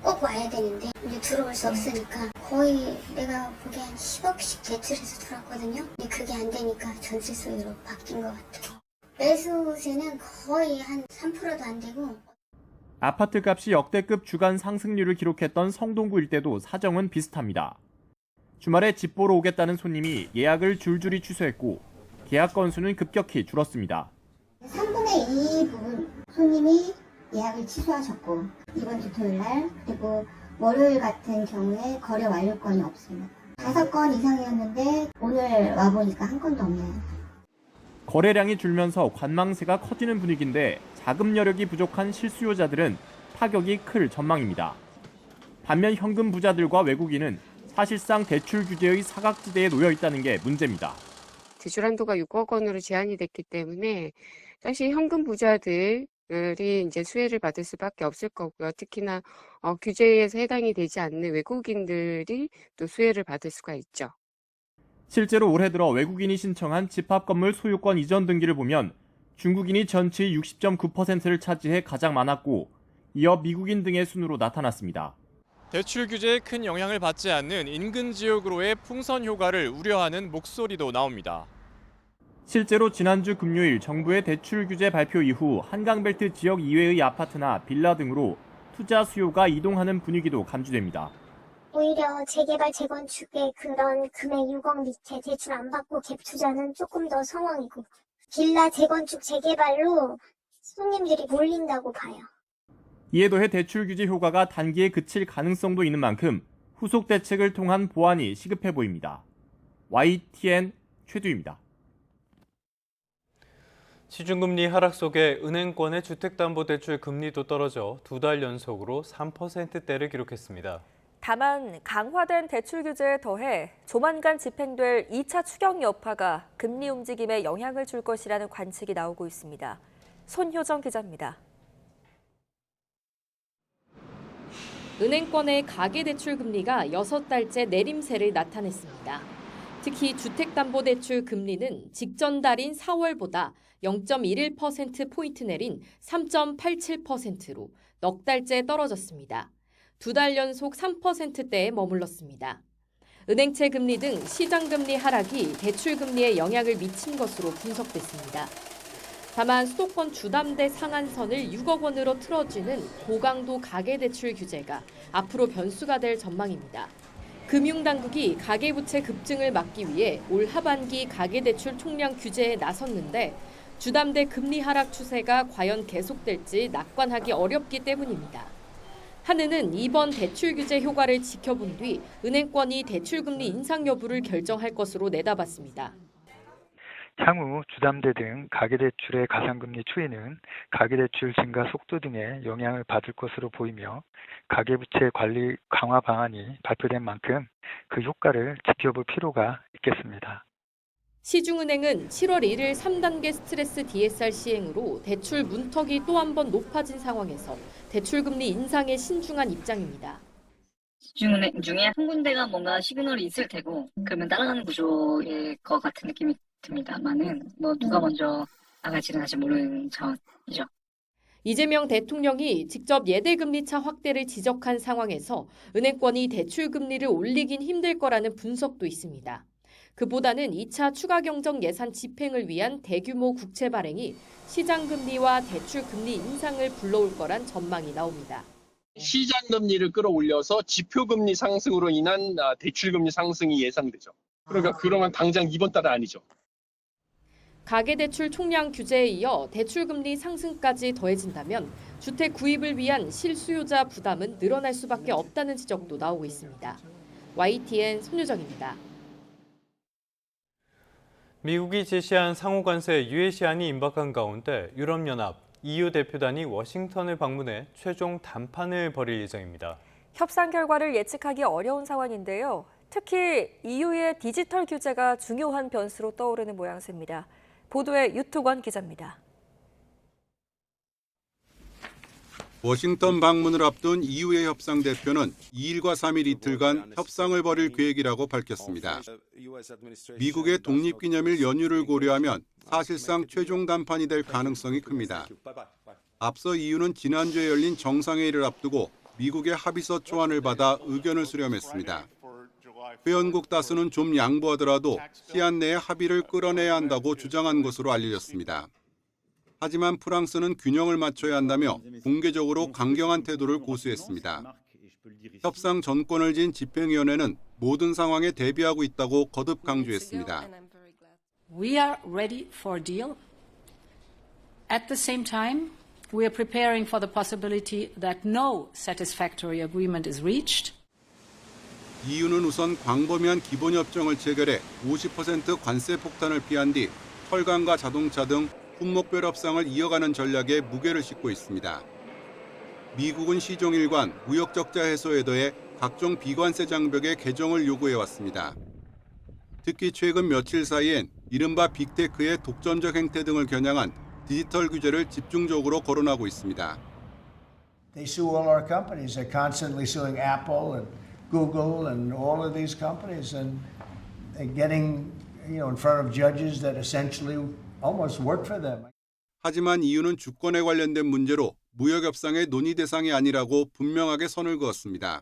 꼭 와야 되는데 이제 들어올 수 없으니까 거의 내가 보기엔 10억씩 대출해서 들어왔거든요. 근데 그게 안 되니까 전세 수요로 바뀐 것 같아요. 매수세는 거의 한 3%도 안 되고.
아파트 값이 역대급 주간 상승률을 기록했던 성동구 일대도 사정은 비슷합니다. 주말에 집 보러 오겠다는 손님이 예약을 줄줄이 취소했고 계약 건수는 급격히 줄었습니다.
3분의 2 부분 손님이 예약을 취소하셨고 이번 주 토요일 날 그리고 월요일 같은 경우에 거래 완료건이 없습니다. 5건 이상이었는데 오늘 와보니까 한 건도 없네요.
거래량이 줄면서 관망세가 커지는 분위기인데 자금 여력이 부족한 실수요자들은 타격이 클 전망입니다. 반면 현금 부자들과 외국인은 사실상 대출 규제의 사각지대에 놓여 있다는 게 문제입니다.
대출 한도가 6억 원으로 제한이 됐기 때문에 사실 현금 부자들이 이제 수혜를 받을 수밖에 없을 거고요. 특히나 규제에서 해당이 되지 않는 외국인들이 또 수혜를 받을 수가 있죠.
실제로 올해 들어 외국인이 신청한 집합건물 소유권 이전 등기를 보면 중국인이 전체의 60.9%를 차지해 가장 많았고 이어 미국인 등의 순으로 나타났습니다.
대출 규제에 큰 영향을 받지 않는 인근 지역으로의 풍선 효과를 우려하는 목소리도 나옵니다.
실제로 지난주 금요일 정부의 대출 규제 발표 이후 한강벨트 지역 이외의 아파트나 빌라 등으로 투자 수요가 이동하는 분위기도 감지됩니다.
오히려 재개발, 재건축에 그런 금액 6억 밑에 대출 안 받고 갭 투자는 조금 더 상황이고 빌라 재건축, 재개발로 손님들이 몰린다고 봐요.
이에 더해 대출 규제 효과가 단기에 그칠 가능성도 있는 만큼 후속 대책을 통한 보완이 시급해 보입니다. YTN 최두입니다.
시중금리 하락 속에 은행권의 주택담보대출 금리도 떨어져 2달 연속으로 3%대를 기록했습니다.
다만 강화된 대출 규제에 더해 조만간 집행될 2차 추경 여파가 금리 움직임에 영향을 줄 것이라는 관측이 나오고 있습니다. 손효정 기자입니다.
은행권의 가계대출 금리가 6달째 내림세를 나타냈습니다. 특히 주택담보대출 금리는 직전 달인 4월보다 0.11%포인트 내린 3.87%로 넉 달째 떨어졌습니다. 2달 연속 3%대에 머물렀습니다. 은행채 금리 등 시장금리 하락이 대출 금리에 영향을 미친 것으로 분석됐습니다. 다만 수도권 주담대 상한선을 6억 원으로 틀어주는 고강도 가계대출 규제가 앞으로 변수가 될 전망입니다. 금융당국이 가계부채 급증을 막기 위해 올 하반기 가계대출 총량 규제에 나섰는데 주담대 금리 하락 추세가 과연 계속될지 낙관하기 어렵기 때문입니다. 한은은 이번 대출 규제 효과를 지켜본 뒤 은행권이 대출금리 인상 여부를 결정할 것으로 내다봤습니다.
향후 주담대 등 가계대출의 가상금리 추이는 가계대출 증가 속도 등에 영향을 받을 것으로 보이며 가계부채 관리 강화 방안이 발표된 만큼 그 효과를 지켜볼 필요가 있겠습니다.
시중은행은 7월 1일 3단계 스트레스 DSR 시행으로 대출 문턱이 또 한 번 높아진 상황에서 대출금리 인상에 신중한 입장입니다.
시중은행 중에 한 군데가 뭔가 시그널이 있을 테고 그러면 따라가는 구조일 것 같은 느낌이 듭니다만은 누가 먼저 나갈지는 아직 모르는 상황이죠.
이재명 대통령이 직접 예대금리차 확대를 지적한 상황에서 은행권이 대출금리를 올리긴 힘들 거라는 분석도 있습니다. 그보다는 2차 추가 경정 예산 집행을 위한 대규모 국채 발행이 시장금리와 대출금리 인상을 불러올 거란 전망이 나옵니다.
시장금리를 끌어올려서 지표금리 상승으로 인한 대출금리 상승이 예상되죠. 그러면 당장 이번 달은 아니죠.
가계대출 총량 규제에 이어 대출금리 상승까지 더해진다면 주택 구입을 위한 실수요자 부담은 늘어날 수밖에 없다는 지적도 나오고 있습니다. YTN 손유정입니다.
미국이 제시한 상호관세 유예 시한이 임박한 가운데 유럽연합, EU 대표단이 워싱턴을 방문해 최종 담판을 벌일 예정입니다.
협상 결과를 예측하기 어려운 상황인데요. 특히 EU의 디지털 규제가 중요한 변수로 떠오르는 모양새입니다. 보도에 유투권 기자입니다.
워싱턴 방문을 앞둔 EU의 협상 대표는 2일과 3일 이틀간 협상을 벌일 계획이라고 밝혔습니다. 미국의 독립기념일 연휴를 고려하면 사실상 최종 담판이 될 가능성이 큽니다. 앞서 EU는 지난주에 열린 정상회의를 앞두고 미국의 합의서 초안을 받아 의견을 수렴했습니다. 회원국 다수는 좀 양보하더라도 시한 내에 합의를 끌어내야 한다고 주장한 것으로 알려졌습니다. 하지만 프랑스는 균형을 맞춰야 한다며 공개적으로 강경한 태도를 고수했습니다. 협상 전권을 쥔 집행위원회는 모든 상황에 대비하고 있다고 거듭 강조했습니다.
We are ready for a deal. At the same time, we are preparing for the possibility that no satisfactory agreement is reached.
EU는 우선 광범위한 기본협정을 체결해 50% 관세 폭탄을 피한 뒤 철강과 자동차 등 품목별 협상을 이어가는 전략에 무게를 싣고 있습니다. 미국은 시종일관 무역 적자 해소에 더해 각종 비관세 장벽의 개정을 요구해왔습니다. 특히 최근 며칠 사이엔 이른바 빅테크의 독점적 행태 등을 겨냥한 디지털 규제를 집중적으로 거론하고 있습니다.
They sue all our companies. They're constantly suing Apple and Google and all of these companies and getting, in front of judges that essentially almost work for them.
하지만 EU는 주권에 관련된 문제로 무역 협상의 논의 대상이 아니라고 분명하게 선을 그었습니다.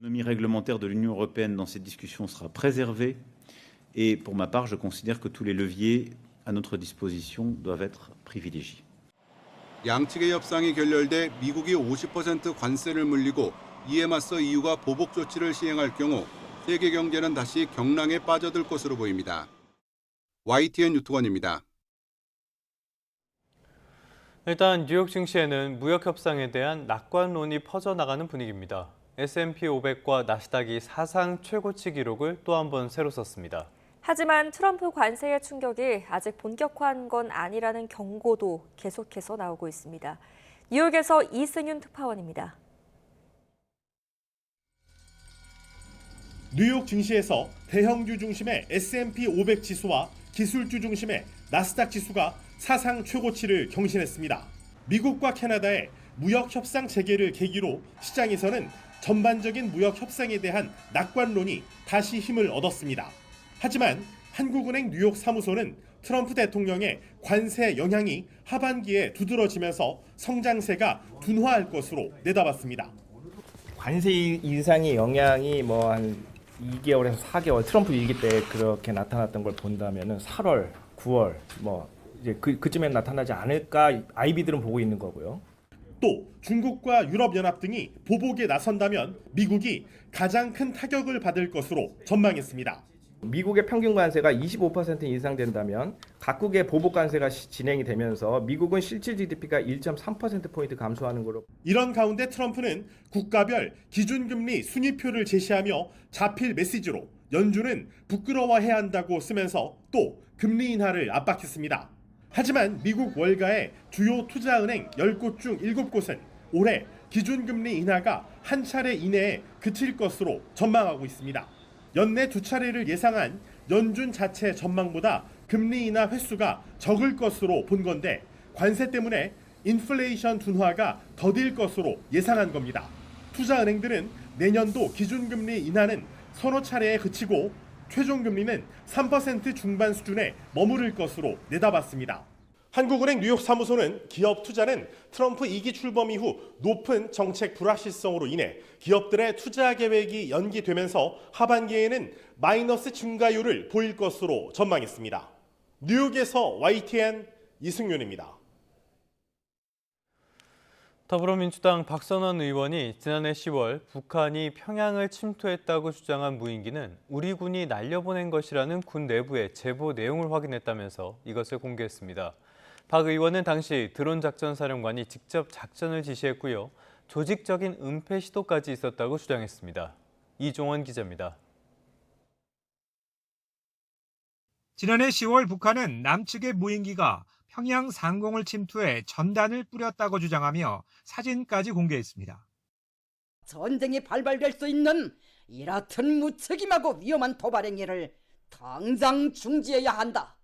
L'autonomie réglementaire de l'Union européenne dans cette discussion sera préservée et pour ma part, je considère que tous les leviers à notre disposition doivent être privilégiés.
양측의 협상이 결렬돼 미국이 50% 관세를 물리고 이에 맞서 EU가 보복 조치를 시행할 경우 세계 경제는 다시 경랑에 빠져들 것으로 보입니다. YTN 유투원입니다.
일단 뉴욕 증시에는 무역 협상에 대한 낙관론이 퍼져나가는 분위기입니다. S&P 500과 나스닥이 사상 최고치 기록을 또 한 번 새로 썼습니다.
하지만 트럼프 관세의 충격이 아직 본격화한 건 아니라는 경고도 계속해서 나오고 있습니다. 뉴욕에서 이승윤 특파원입니다.
뉴욕 증시에서 대형주 중심의 S&P 500 지수와 기술주 중심의 나스닥 지수가 사상 최고치를 경신했습니다. 미국과 캐나다의 무역 협상 재개를 계기로 시장에서는 전반적인 무역 협상에 대한 낙관론이 다시 힘을 얻었습니다. 하지만 한국은행 뉴욕 사무소는 트럼프 대통령의 관세 영향이 하반기에 두드러지면서 성장세가 둔화할 것으로 내다봤습니다.
관세 인상의 영향이 뭐 한 2개월에서 4개월 트럼프 위기 때 그렇게 나타났던 걸 본다면은 8월, 9월 뭐 이제 그쯤에 나타나지 않을까 아이비들은 보고 있는 거고요.
또 중국과 유럽연합 등이 보복에 나선다면 미국이 가장 큰 타격을 받을 것으로 전망했습니다.
미국의 평균 관세가 25% 인상된다면 각국의 보복 관세가 진행이 되면서 미국은 실질 GDP가 1.3%포인트 감소하는 것으로.
이런 가운데 트럼프는 국가별 기준금리 순위표를 제시하며 자필 메시지로 연준은 부끄러워해야 한다고 쓰면서 또 금리 인하를 압박했습니다. 하지만 미국 월가의 주요 투자은행 10곳 중 7곳은 올해 기준금리 인하가 한 차례 이내에 그칠 것으로 전망하고 있습니다. 연내 2차례를 예상한 연준 자체 전망보다 금리 인하 횟수가 적을 것으로 본 건데 관세 때문에 인플레이션 둔화가 더딜 것으로 예상한 겁니다. 투자은행들은 내년도 기준금리 인하는 서너 차례에 그치고 최종금리는 3% 중반 수준에 머무를 것으로 내다봤습니다. 한국은행 뉴욕 사무소는 기업 투자는 트럼프 2기 출범 이후 높은 정책 불확실성으로 인해 기업들의 투자 계획이 연기되면서 하반기에는 마이너스 증가율을 보일 것으로 전망했습니다. 뉴욕에서 YTN 이승윤입니다.
더불어민주당 박선원 의원이 지난해 10월 북한이 평양을 침투했다고 주장한 무인기는 우리 군이 날려보낸 것이라는 군 내부의 제보 내용을 확인했다면서 이것을 공개했습니다. 박 의원은 당시 드론 작전 사령관이 직접 작전을 지시했고요. 조직적인 은폐 시도까지 있었다고 주장했습니다. 이종원 기자입니다.
지난해 10월 북한은 남측의 무인기가 평양 상공을 침투해 전단을 뿌렸다고 주장하며 사진까지 공개했습니다.
전쟁이 발발될 수 있는 이 같은 무책임하고 위험한 도발 행위를 당장 중지해야 한다.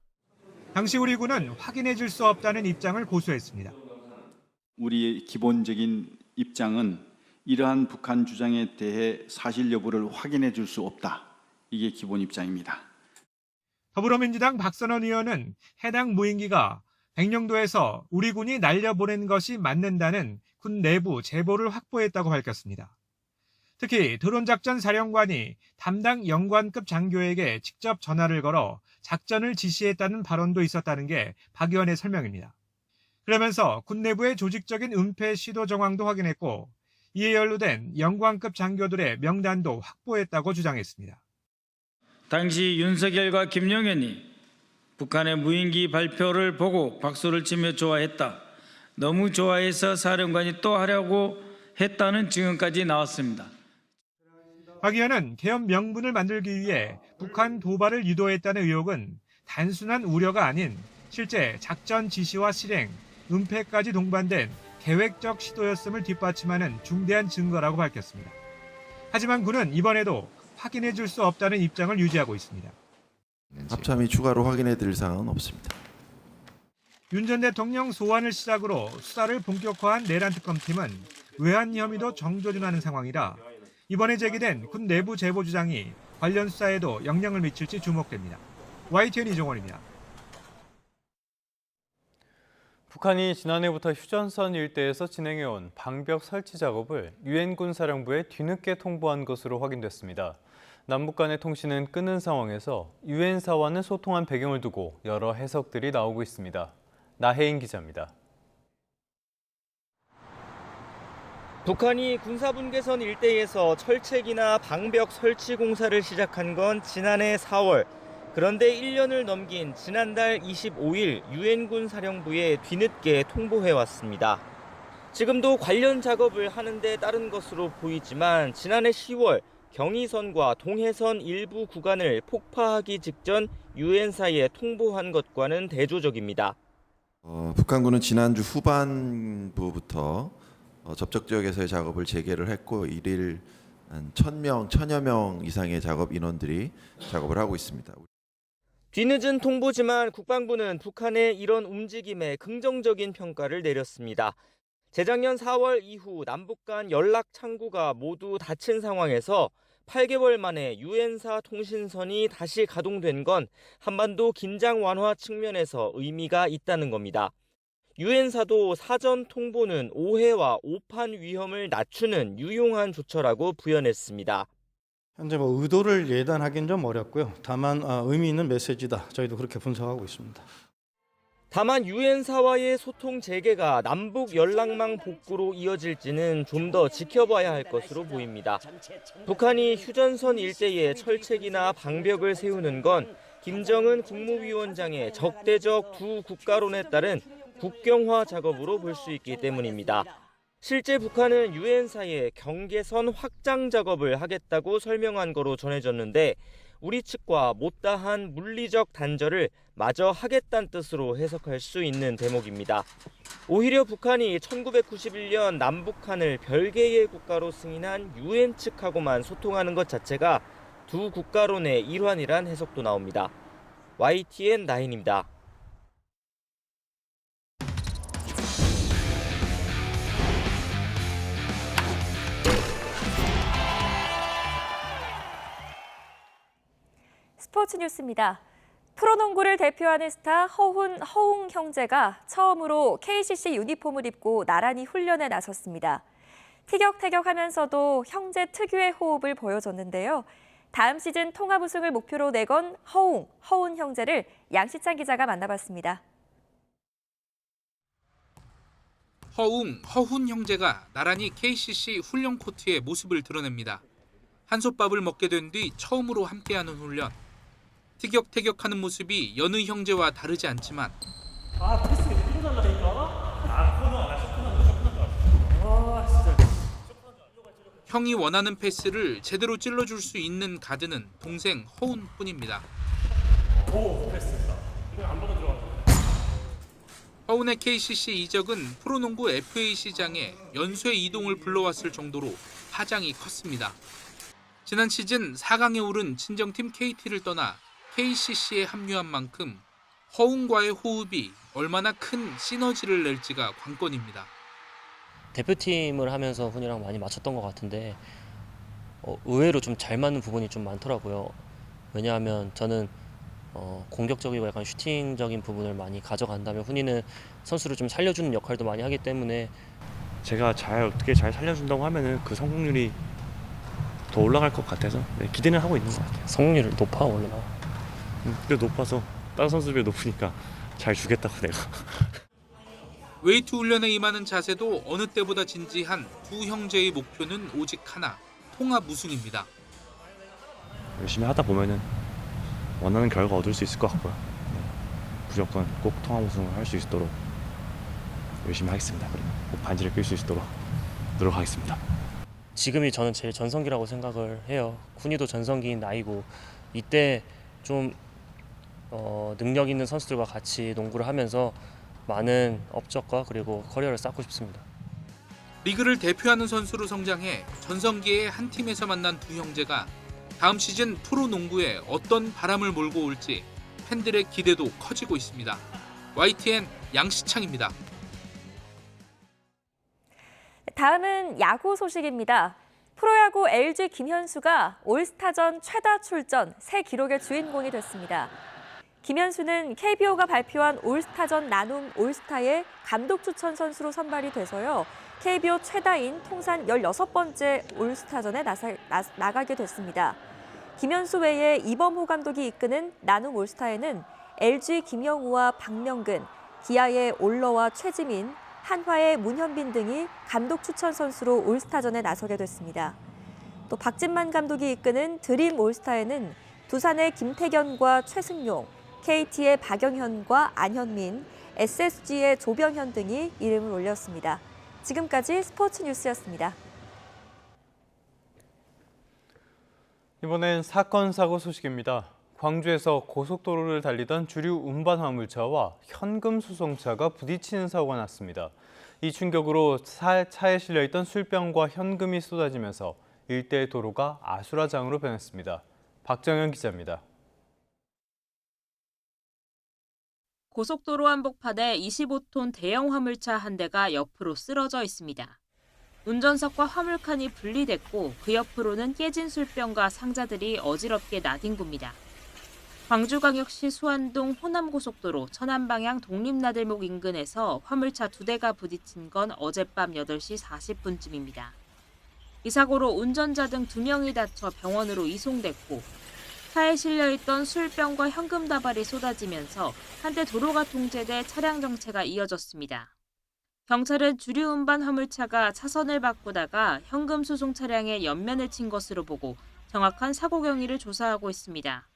당시 우리 군은 확인해줄 수 없다는 입장을 고수했습니다.
우리의 기본적인 입장은 이러한 북한 주장에 대해 사실 여부를 확인해줄 수 없다. 이게 기본 입장입니다.
더불어민주당 박선원 의원은 해당 무인기가 백령도에서 우리 군이 날려보낸 것이 맞는다는 군 내부 제보를 확보했다고 밝혔습니다. 특히 드론작전 사령관이 담당 영관급 장교에게 직접 전화를 걸어 작전을 지시했다는 발언도 있었다는 게 박 의원의 설명입니다. 그러면서 군 내부의 조직적인 은폐 시도 정황도 확인했고 이에 연루된 영관급 장교들의 명단도 확보했다고 주장했습니다.
당시 윤석열과 김용현이 북한의 무인기 발표를 보고 박수를 치며 좋아했다. 너무 좋아해서 사령관이 또 하려고 했다는 증언까지 나왔습니다.
박 의원은 계엄 명분을 만들기 위해 북한 도발을 유도했다는 의혹은 단순한 우려가 아닌 실제 작전 지시와 실행, 은폐까지 동반된 계획적 시도였음을 뒷받침하는 중대한 증거라고 밝혔습니다. 하지만 군은 이번에도 확인해줄 수 없다는 입장을 유지하고 있습니다.
합참이 추가로 확인해드릴 사항은 없습니다.
윤 전 대통령 소환을 시작으로 수사를 본격화한 내란 특검팀은 외환 혐의도 정조준하는 상황이라 이번에 제기된 군 내부 제보 주장이 관련 수사에도 영향을 미칠지 주목됩니다. YTN 이종원입니다.
북한이 지난해부터 휴전선 일대에서 진행해온 방벽 설치 작업을 유엔군 사령부에 뒤늦게 통보한 것으로 확인됐습니다. 남북 간의 통신은 끊은 상황에서 유엔사와는 소통한 배경을 두고 여러 해석들이 나오고 있습니다. 나혜인 기자입니다.
북한이 군사분계선 일대에서 철책이나 방벽 설치 공사를 시작한 건 지난해 4월. 그런데 1년을 넘긴 지난달 25일 유엔군 사령부에 뒤늦게 통보해왔습니다. 지금도 관련 작업을 하는 데 따른 것으로 보이지만 지난해 10월 경의선과 동해선 일부 구간을 폭파하기 직전 유엔사에 통보한 것과는 대조적입니다.
북한군은 지난주 후반부부터 접촉 지역에서의 작업을 재개를 했고 일일 한 1000여 명 이상의 작업 인원들이 작업을 하고 있습니다.
뒤늦은 통보지만 국방부는 북한의 이런 움직임에 긍정적인 평가를 내렸습니다. 재작년 4월 이후 남북 간 연락 창구가 모두 닫힌 상황에서 8개월 만에 유엔사 통신선이 다시 가동된 건 한반도 긴장 완화 측면에서 의미가 있다는 겁니다. 유엔사도 사전 통보는 오해와 오판 위험을 낮추는 유용한 조처라고 부연했습니다.
현재 의도를 예단하기는 좀 어렵고요. 다만 의미 있는 메시지다. 저희도 그렇게 분석하고 있습니다.
다만 유엔사와의 소통 재개가 남북 연락망 복구로 이어질지는 좀 더 지켜봐야 할 것으로 보입니다. 북한이 휴전선 일대에 철책이나 방벽을 세우는 건 김정은 국무위원장의 적대적 두 국가론에 따른 국경화 작업으로 볼 수 있기 때문입니다. 실제 북한은 유엔사에 경계선 확장 작업을 하겠다고 설명한 거로 전해졌는데 우리 측과 못다한 물리적 단절을 마저 하겠다는 뜻으로 해석할 수 있는 대목입니다. 오히려 북한이 1991년 남북한을 별개의 국가로 승인한 유엔 측하고만 소통하는 것 자체가 두 국가론의 일환이란 해석도 나옵니다. YTN 9입니다.
스포츠 뉴스입니다. 프로농구를 대표하는 스타 허웅 형제가 처음으로 KCC 유니폼을 입고 나란히 훈련에 나섰습니다. 티격태격하면서도 형제 특유의 호흡을 보여줬는데요. 다음 시즌 통합 우승을 목표로 내건 허웅 형제를 양시찬 기자가 만나봤습니다.
허훈 형제가 나란히 KCC 훈련 코트에 모습을 드러냅니다. 한솥밥을 먹게 된 뒤 처음으로 함께하는 훈련. 티격태격하는 모습이 여느 형제와 다르지 않지만
패스 밀어달라니까.
형이 원하는 패스를 제대로 찔러줄 수 있는 가드는 동생 허훈뿐입니다.
패스다. 이거 한 번에 들어갔다.
허훈의 KCC 이적은 프로농구 FA 시장에 연쇄 이동을 불러왔을 정도로 파장이 컸습니다. 지난 시즌 4강에 오른 친정팀 KT를 떠나 KCC에 합류한 만큼 허웅과의 호흡이 얼마나 큰 시너지를 낼지가 관건입니다.
대표팀을 하면서 훈이랑 많이 맞췄던 것 같은데 의외로 좀 잘 맞는 부분이 좀 많더라고요. 왜냐하면 저는 공격적이고 약간 슈팅적인 부분을 많이 가져간다면 훈이는 선수를 좀 살려주는 역할도 많이 하기 때문에
제가 어떻게 잘 살려준다고 하면은 그 성공률이 더 올라갈 것 같아서 기대는 하고 있는 것 같아요.
성공률이 높아 올라가.
꽤 높아서 다른 선수들이 높으니까 잘 주겠다고 내가.
웨이트 훈련에 임하는 자세도 어느 때보다 진지한 두 형제의 목표는 오직 하나, 통합 우승입니다.
열심히 하다 보면은 원하는 결과 얻을 수 있을 것 같고요. 무조건 꼭 통합 우승을 할 수 있도록 열심히 하겠습니다. 그리고 꼭 반지를 낄 수 있도록 노력하겠습니다.
지금이 저는 제일 전성기라고 생각을 해요. 훈이도 전성기인 나이고 이때 좀 능력 있는 선수들과 같이 농구를 하면서 많은 업적과 그리고 커리어를 쌓고 싶습니다.
리그를 대표하는 선수로 성장해 전성기의 한 팀에서 만난 두 형제가 다음 시즌 프로농구에 어떤 바람을 몰고 올지 팬들의 기대도 커지고 있습니다. YTN 양시창입니다.
다음은 야구 소식입니다. 프로야구 LG 김현수가 올스타전 최다 출전 새 기록의 주인공이 됐습니다. 김현수는 KBO가 발표한 올스타전 나눔 올스타의 감독 추천 선수로 선발이 돼서요. KBO 최다인 통산 16번째 올스타전에 나가게 됐습니다. 김현수 외에 이범호 감독이 이끄는 나눔 올스타에는 LG 김영우와 박명근, 기아의 올러와 최지민, 한화의 문현빈 등이 감독 추천 선수로 올스타전에 나서게 됐습니다. 또 박진만 감독이 이끄는 드림 올스타에는 두산의 김태견과 최승용, KT의 박영현과 안현민, SSG의 조병현 등이 이름을 올렸습니다. 지금까지 스포츠 뉴스였습니다.
이번엔 사건 사고 소식입니다. 광주에서 고속도로를 달리던 주류 운반 화물차와 현금 수송차가 부딪히는 사고가 났습니다. 이 충격으로 차에 실려있던 술병과 현금이 쏟아지면서 일대 도로가 아수라장으로 변했습니다. 박정현 기자입니다.
고속도로 한복판에 25톤 대형 화물차 한 대가 옆으로 쓰러져 있습니다. 운전석과 화물칸이 분리됐고 그 옆으로는 깨진 술병과 상자들이 어지럽게 나뒹굽니다. 광주광역시 수안동 호남고속도로 천안방향 독립나들목 인근에서 화물차 2대가 부딪힌 건 어젯밤 8시 40분쯤입니다. 이 사고로 운전자 등 2명이 다쳐 병원으로 이송됐고 차에 실려있던 술병과 현금 다발이 쏟아지면서 한때 도로가 통제돼 차량 정체가 이어졌습니다. 경찰은 주류 운반 화물차가 차선을 바꾸다가 현금 수송 차량에 옆면을 친 것으로 보고 정확한 사고 경위를 조사하고 있습니다.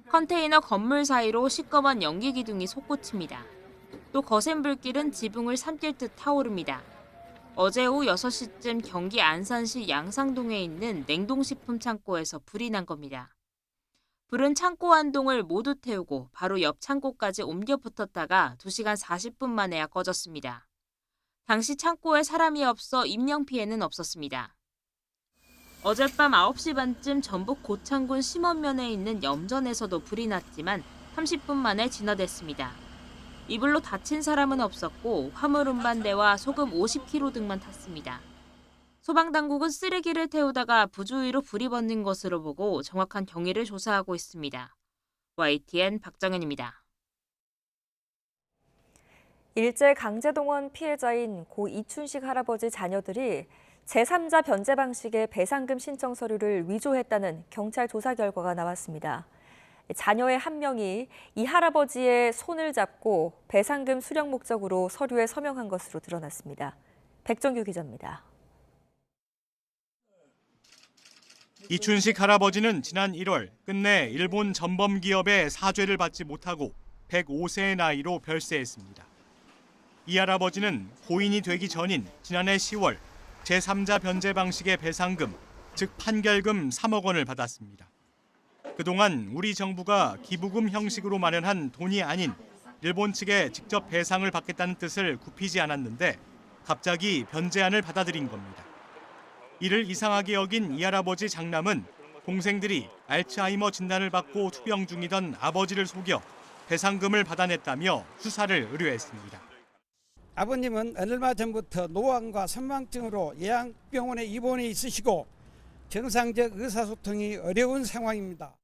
컨테이너 건물 사이로 시꺼먼 연기 기둥이 솟구칩니다. 또 거센 불길은 지붕을 삼킬 듯 타오릅니다. 어제 오후 6시쯤 경기 안산시 양상동에 있는 냉동식품 창고에서 불이 난 겁니다. 불은 창고 한 동을 모두 태우고 바로 옆 창고까지 옮겨 붙었다가 2시간 40분 만에야 꺼졌습니다. 당시 창고에 사람이 없어 인명 피해는 없었습니다. 어젯밤 9시 반쯤 전북 고창군 심원면에 있는 염전에서도 불이 났지만 30분 만에 진화됐습니다. 이 불로 다친 사람은 없었고 화물 운반대와 소금 50kg 등만 탔습니다. 소방당국은 쓰레기를 태우다가 부주의로 불이 번진 것으로 보고 정확한 경위를 조사하고 있습니다. YTN 박정현입니다.
일제 강제동원 피해자인 고 이춘식 할아버지 자녀들이 제3자 변제 방식의 배상금 신청 서류를 위조했다는 경찰 조사 결과가 나왔습니다. 자녀의 한 명이 이 할아버지의 손을 잡고 배상금 수령 목적으로 서류에 서명한 것으로 드러났습니다. 백정규 기자입니다.
이춘식 할아버지는 지난 1월 끝내 일본 전범 기업의 사죄를 받지 못하고 105세의 나이로 별세했습니다. 이 할아버지는 고인이 되기 전인 지난해 10월 제3자 변제 방식의 배상금, 즉 판결금 3억 원을 받았습니다. 그동안 우리 정부가 기부금 형식으로 마련한 돈이 아닌 일본 측에 직접 배상을 받겠다는 뜻을 굽히지 않았는데 갑자기 변제안을 받아들인 겁니다. 이를 이상하게 여긴 이 할아버지 장남은 동생들이 알츠하이머 진단을 받고 투병 중이던 아버지를 속여 배상금을 받아냈다며 수사를 의뢰했습니다.
아버님은 얼마 전부터 노안과 선망증으로 예양병원에 입원해 있으시고 정상적 의사소통이 어려운 상황입니다.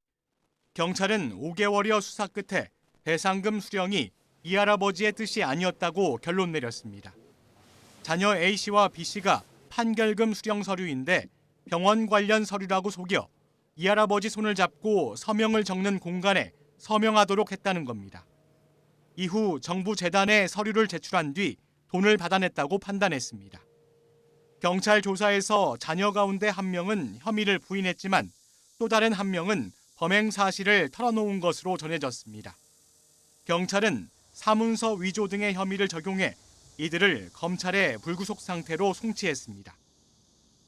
경찰은 5개월여 수사 끝에 배상금 수령이 이 할아버지의 뜻이 아니었다고 결론 내렸습니다. 자녀 A씨와 B씨가 판결금 수령 서류인데 병원 관련 서류라고 속여 이 할아버지 손을 잡고 서명을 적는 공간에 서명하도록 했다는 겁니다. 이후 정부 재단에 서류를 제출한 뒤 돈을 받아냈다고 판단했습니다. 경찰 조사에서 자녀 가운데 한 명은 혐의를 부인했지만 또 다른 한 명은 범행 사실을 털어놓은 것으로 전해졌습니다. 경찰은 사문서 위조 등의 혐의를 적용해 이들을 검찰에 불구속 상태로 송치했습니다.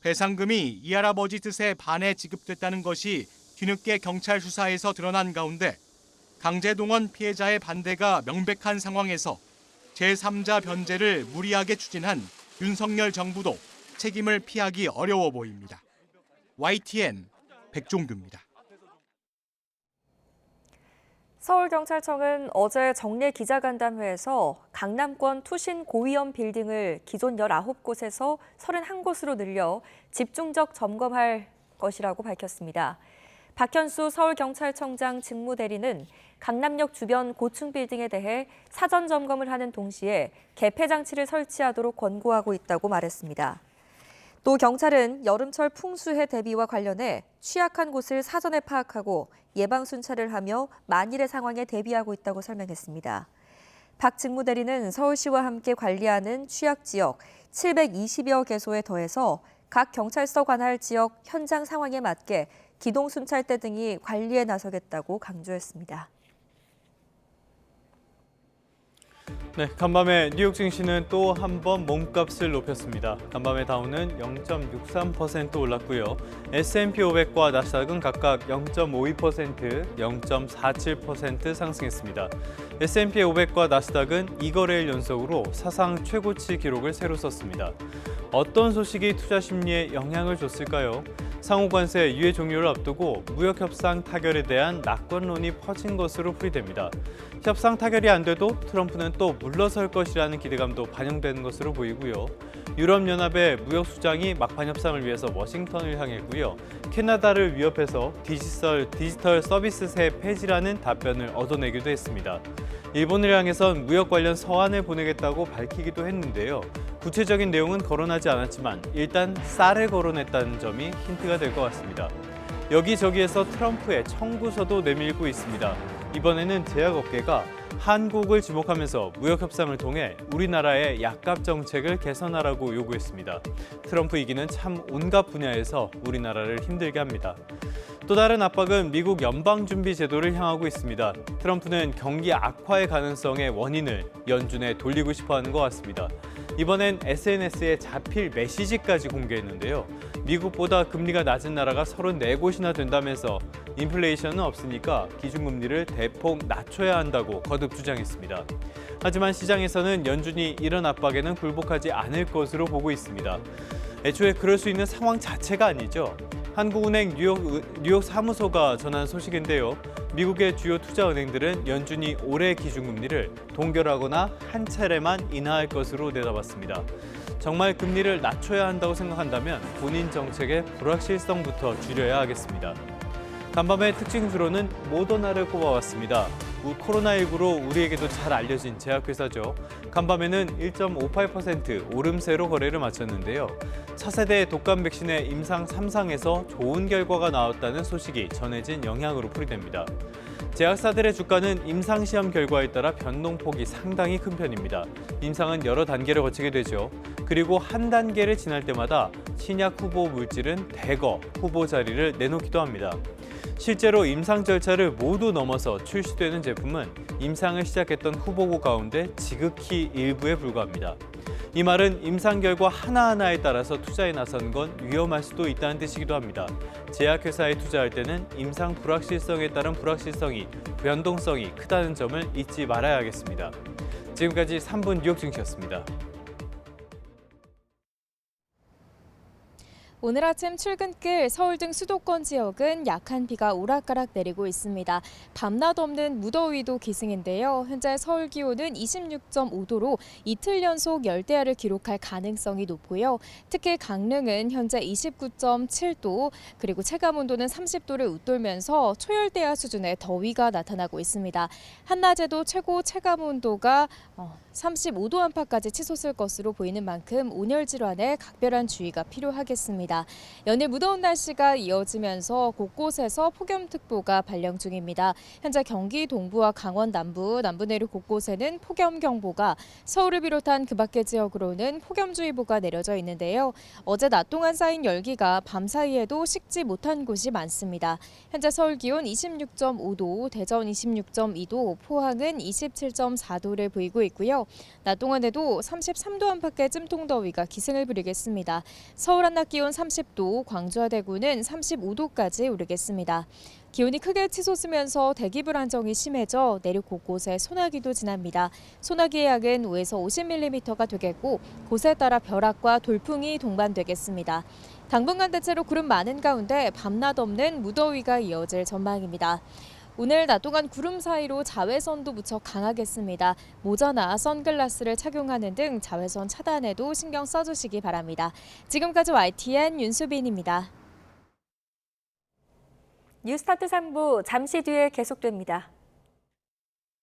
배상금이 이 할아버지 뜻에 반해 지급됐다는 것이 뒤늦게 경찰 수사에서 드러난 가운데 강제동원 피해자의 반대가 명백한 상황에서 제3자 변제를 무리하게 추진한 윤석열 정부도 책임을 피하기 어려워 보입니다. YTN 백종규입니다.
서울경찰청은 어제 정례 기자간담회에서 강남권 투신 고위험 빌딩을 기존 19곳에서 31곳으로 늘려 집중적 점검할 것이라고 밝혔습니다. 박현수 서울경찰청장 직무대리는 강남역 주변 고층 빌딩에 대해 사전 점검을 하는 동시에 개폐 장치를 설치하도록 권고하고 있다고 말했습니다. 또 경찰은 여름철 풍수해 대비와 관련해 취약한 곳을 사전에 파악하고 예방 순찰을 하며 만일의 상황에 대비하고 있다고 설명했습니다. 박 직무대리는 서울시와 함께 관리하는 취약 지역 720여 개소에 더해서 각 경찰서 관할 지역 현장 상황에 맞게 기동 순찰대 등이 관리에 나서겠다고 강조했습니다.
네, 간밤에 뉴욕 증시는 또 한 번 몸값을 높였습니다. 간밤에 다우는 0.63% 올랐고요. S&P 500과 나스닥은 각각 0.52%, 0.47% 상승했습니다. S&P 500과 나스닥은 2거래일 연속으로 사상 최고치 기록을 새로 썼습니다. 어떤 소식이 투자 심리에 영향을 줬을까요? 상호 관세 유예 종료를 앞두고 무역 협상 타결에 대한 낙관론이 퍼진 것으로 풀이됩니다. 협상 타결이 안 돼도 트럼프는 또 물러설 것이라는 기대감도 반영되는 것으로 보이고요. 유럽연합의 무역 수장이 막판 협상을 위해서 워싱턴을 향했고요. 캐나다를 위협해서 디지털 서비스세 폐지라는 답변을 얻어내기도 했습니다. 일본을 향해선 무역 관련 서한을 보내겠다고 밝히기도 했는데요. 구체적인 내용은 거론하지 않았지만 일단 쌀을 거론했다는 점이 힌트가 될 것 같습니다. 여기저기에서 트럼프의 청구서도 내밀고 있습니다. 이번에는 제약업계가 한국을 지목하면서 무역 협상을 통해 우리나라의 약값 정책을 개선하라고 요구했습니다. 트럼프 이기는 참 온갖 분야에서 우리나라를 힘들게 합니다. 또 다른 압박은 미국 연방준비제도를 향하고 있습니다. 트럼프는 경기 악화의 가능성의 원인을 연준에 돌리고 싶어하는 것 같습니다. 이번엔 SNS에 자필 메시지까지 공개했는데요. 미국보다 금리가 낮은 나라가 34곳이나 된다면서 인플레이션은 없으니까 기준금리를 대폭 낮춰야 한다고 거듭 주장했습니다. 하지만 시장에서는 연준이 이런 압박에는 굴복하지 않을 것으로 보고 있습니다. 애초에 그럴 수 있는 상황 자체가 아니죠. 한국은행 뉴욕 사무소가 전한 소식인데요. 미국의 주요 투자은행들은 연준이 올해 기준금리를 동결하거나 한 차례만 인하할 것으로 내다봤습니다. 정말 금리를 낮춰야 한다고 생각한다면 본인 정책의 불확실성부터 줄여야 하겠습니다. 간밤의 특징주로는 모더나를 꼽아왔습니다. 코로나19로 우리에게도 잘 알려진 제약회사죠. 간밤에는 1.58% 오름세로 거래를 마쳤는데요. 차세대 독감 백신의 임상 3상에서 좋은 결과가 나왔다는 소식이 전해진 영향으로 풀이됩니다. 제약사들의 주가는 임상시험 결과에 따라 변동폭이 상당히 큰 편입니다. 임상은 여러 단계를 거치게 되죠. 그리고 한 단계를 지날 때마다 신약 후보 물질은 대거 후보 자리를 내놓기도 합니다. 실제로 임상 절차를 모두 넘어서 출시되는 제품은 임상을 시작했던 후보고 가운데 지극히 일부에 불과합니다. 이 말은 임상 결과 하나하나에 따라서 투자에 나서는 건 위험할 수도 있다는 뜻이기도 합니다. 제약회사에 투자할 때는 임상 불확실성에 따른 불확실성이, 변동성이 크다는 점을 잊지 말아야 하겠습니다. 지금까지 3분 뉴욕 증시였습니다.
오늘 아침 출근길 서울 등 수도권 지역은 약한 비가 오락가락 내리고 있습니다. 밤낮 없는 무더위도 기승인데요. 현재 서울 기온은 26.5도로 이틀 연속 열대야를 기록할 가능성이 높고요. 특히 강릉은 현재 29.7도, 그리고 체감온도는 30도를 웃돌면서 초열대야 수준의 더위가 나타나고 있습니다. 한낮에도 최고 체감온도가 35도 안팎까지 치솟을 것으로 보이는 만큼 온열 질환에 각별한 주의가 필요하겠습니다. 연일 무더운 날씨가 이어지면서 곳곳에서 폭염특보가 발령 중입니다. 현재 경기 동부와 강원 남부 내륙 곳곳에는 폭염경보가, 서울을 비롯한 그 밖의 지역으로는 폭염주의보가 내려져 있는데요. 어제 낮 동안 쌓인 열기가 밤 사이에도 식지 못한 곳이 많습니다. 현재 서울 기온 26.5도, 대전 26.2도, 포항은 27.4도를 보이고 있고요. 낮 동안에도 33도 안팎의 찜통더위가 기승을 부리겠습니다. 서울 한낮 기온 30도, 광주와 대구는 35도까지 오르겠습니다. 기온이 크게 치솟으면서 대기 불안정이 심해져 내륙 곳곳에 소나기도 지납니다. 소나기의 양은 5에서 50mm가 되겠고 곳에 따라 벼락과 돌풍이 동반되겠습니다. 당분간 대체로 구름 많은 가운데 밤낮 없는 무더위가 이어질 전망입니다. 오늘 낮 동안 구름 사이로 자외선도 무척 강하겠습니다. 모자나 선글라스를 착용하는 등 자외선 차단에도 신경 써주시기 바랍니다. 지금까지 YTN 윤수빈입니다.
뉴스타트 3부 잠시 뒤에 계속됩니다.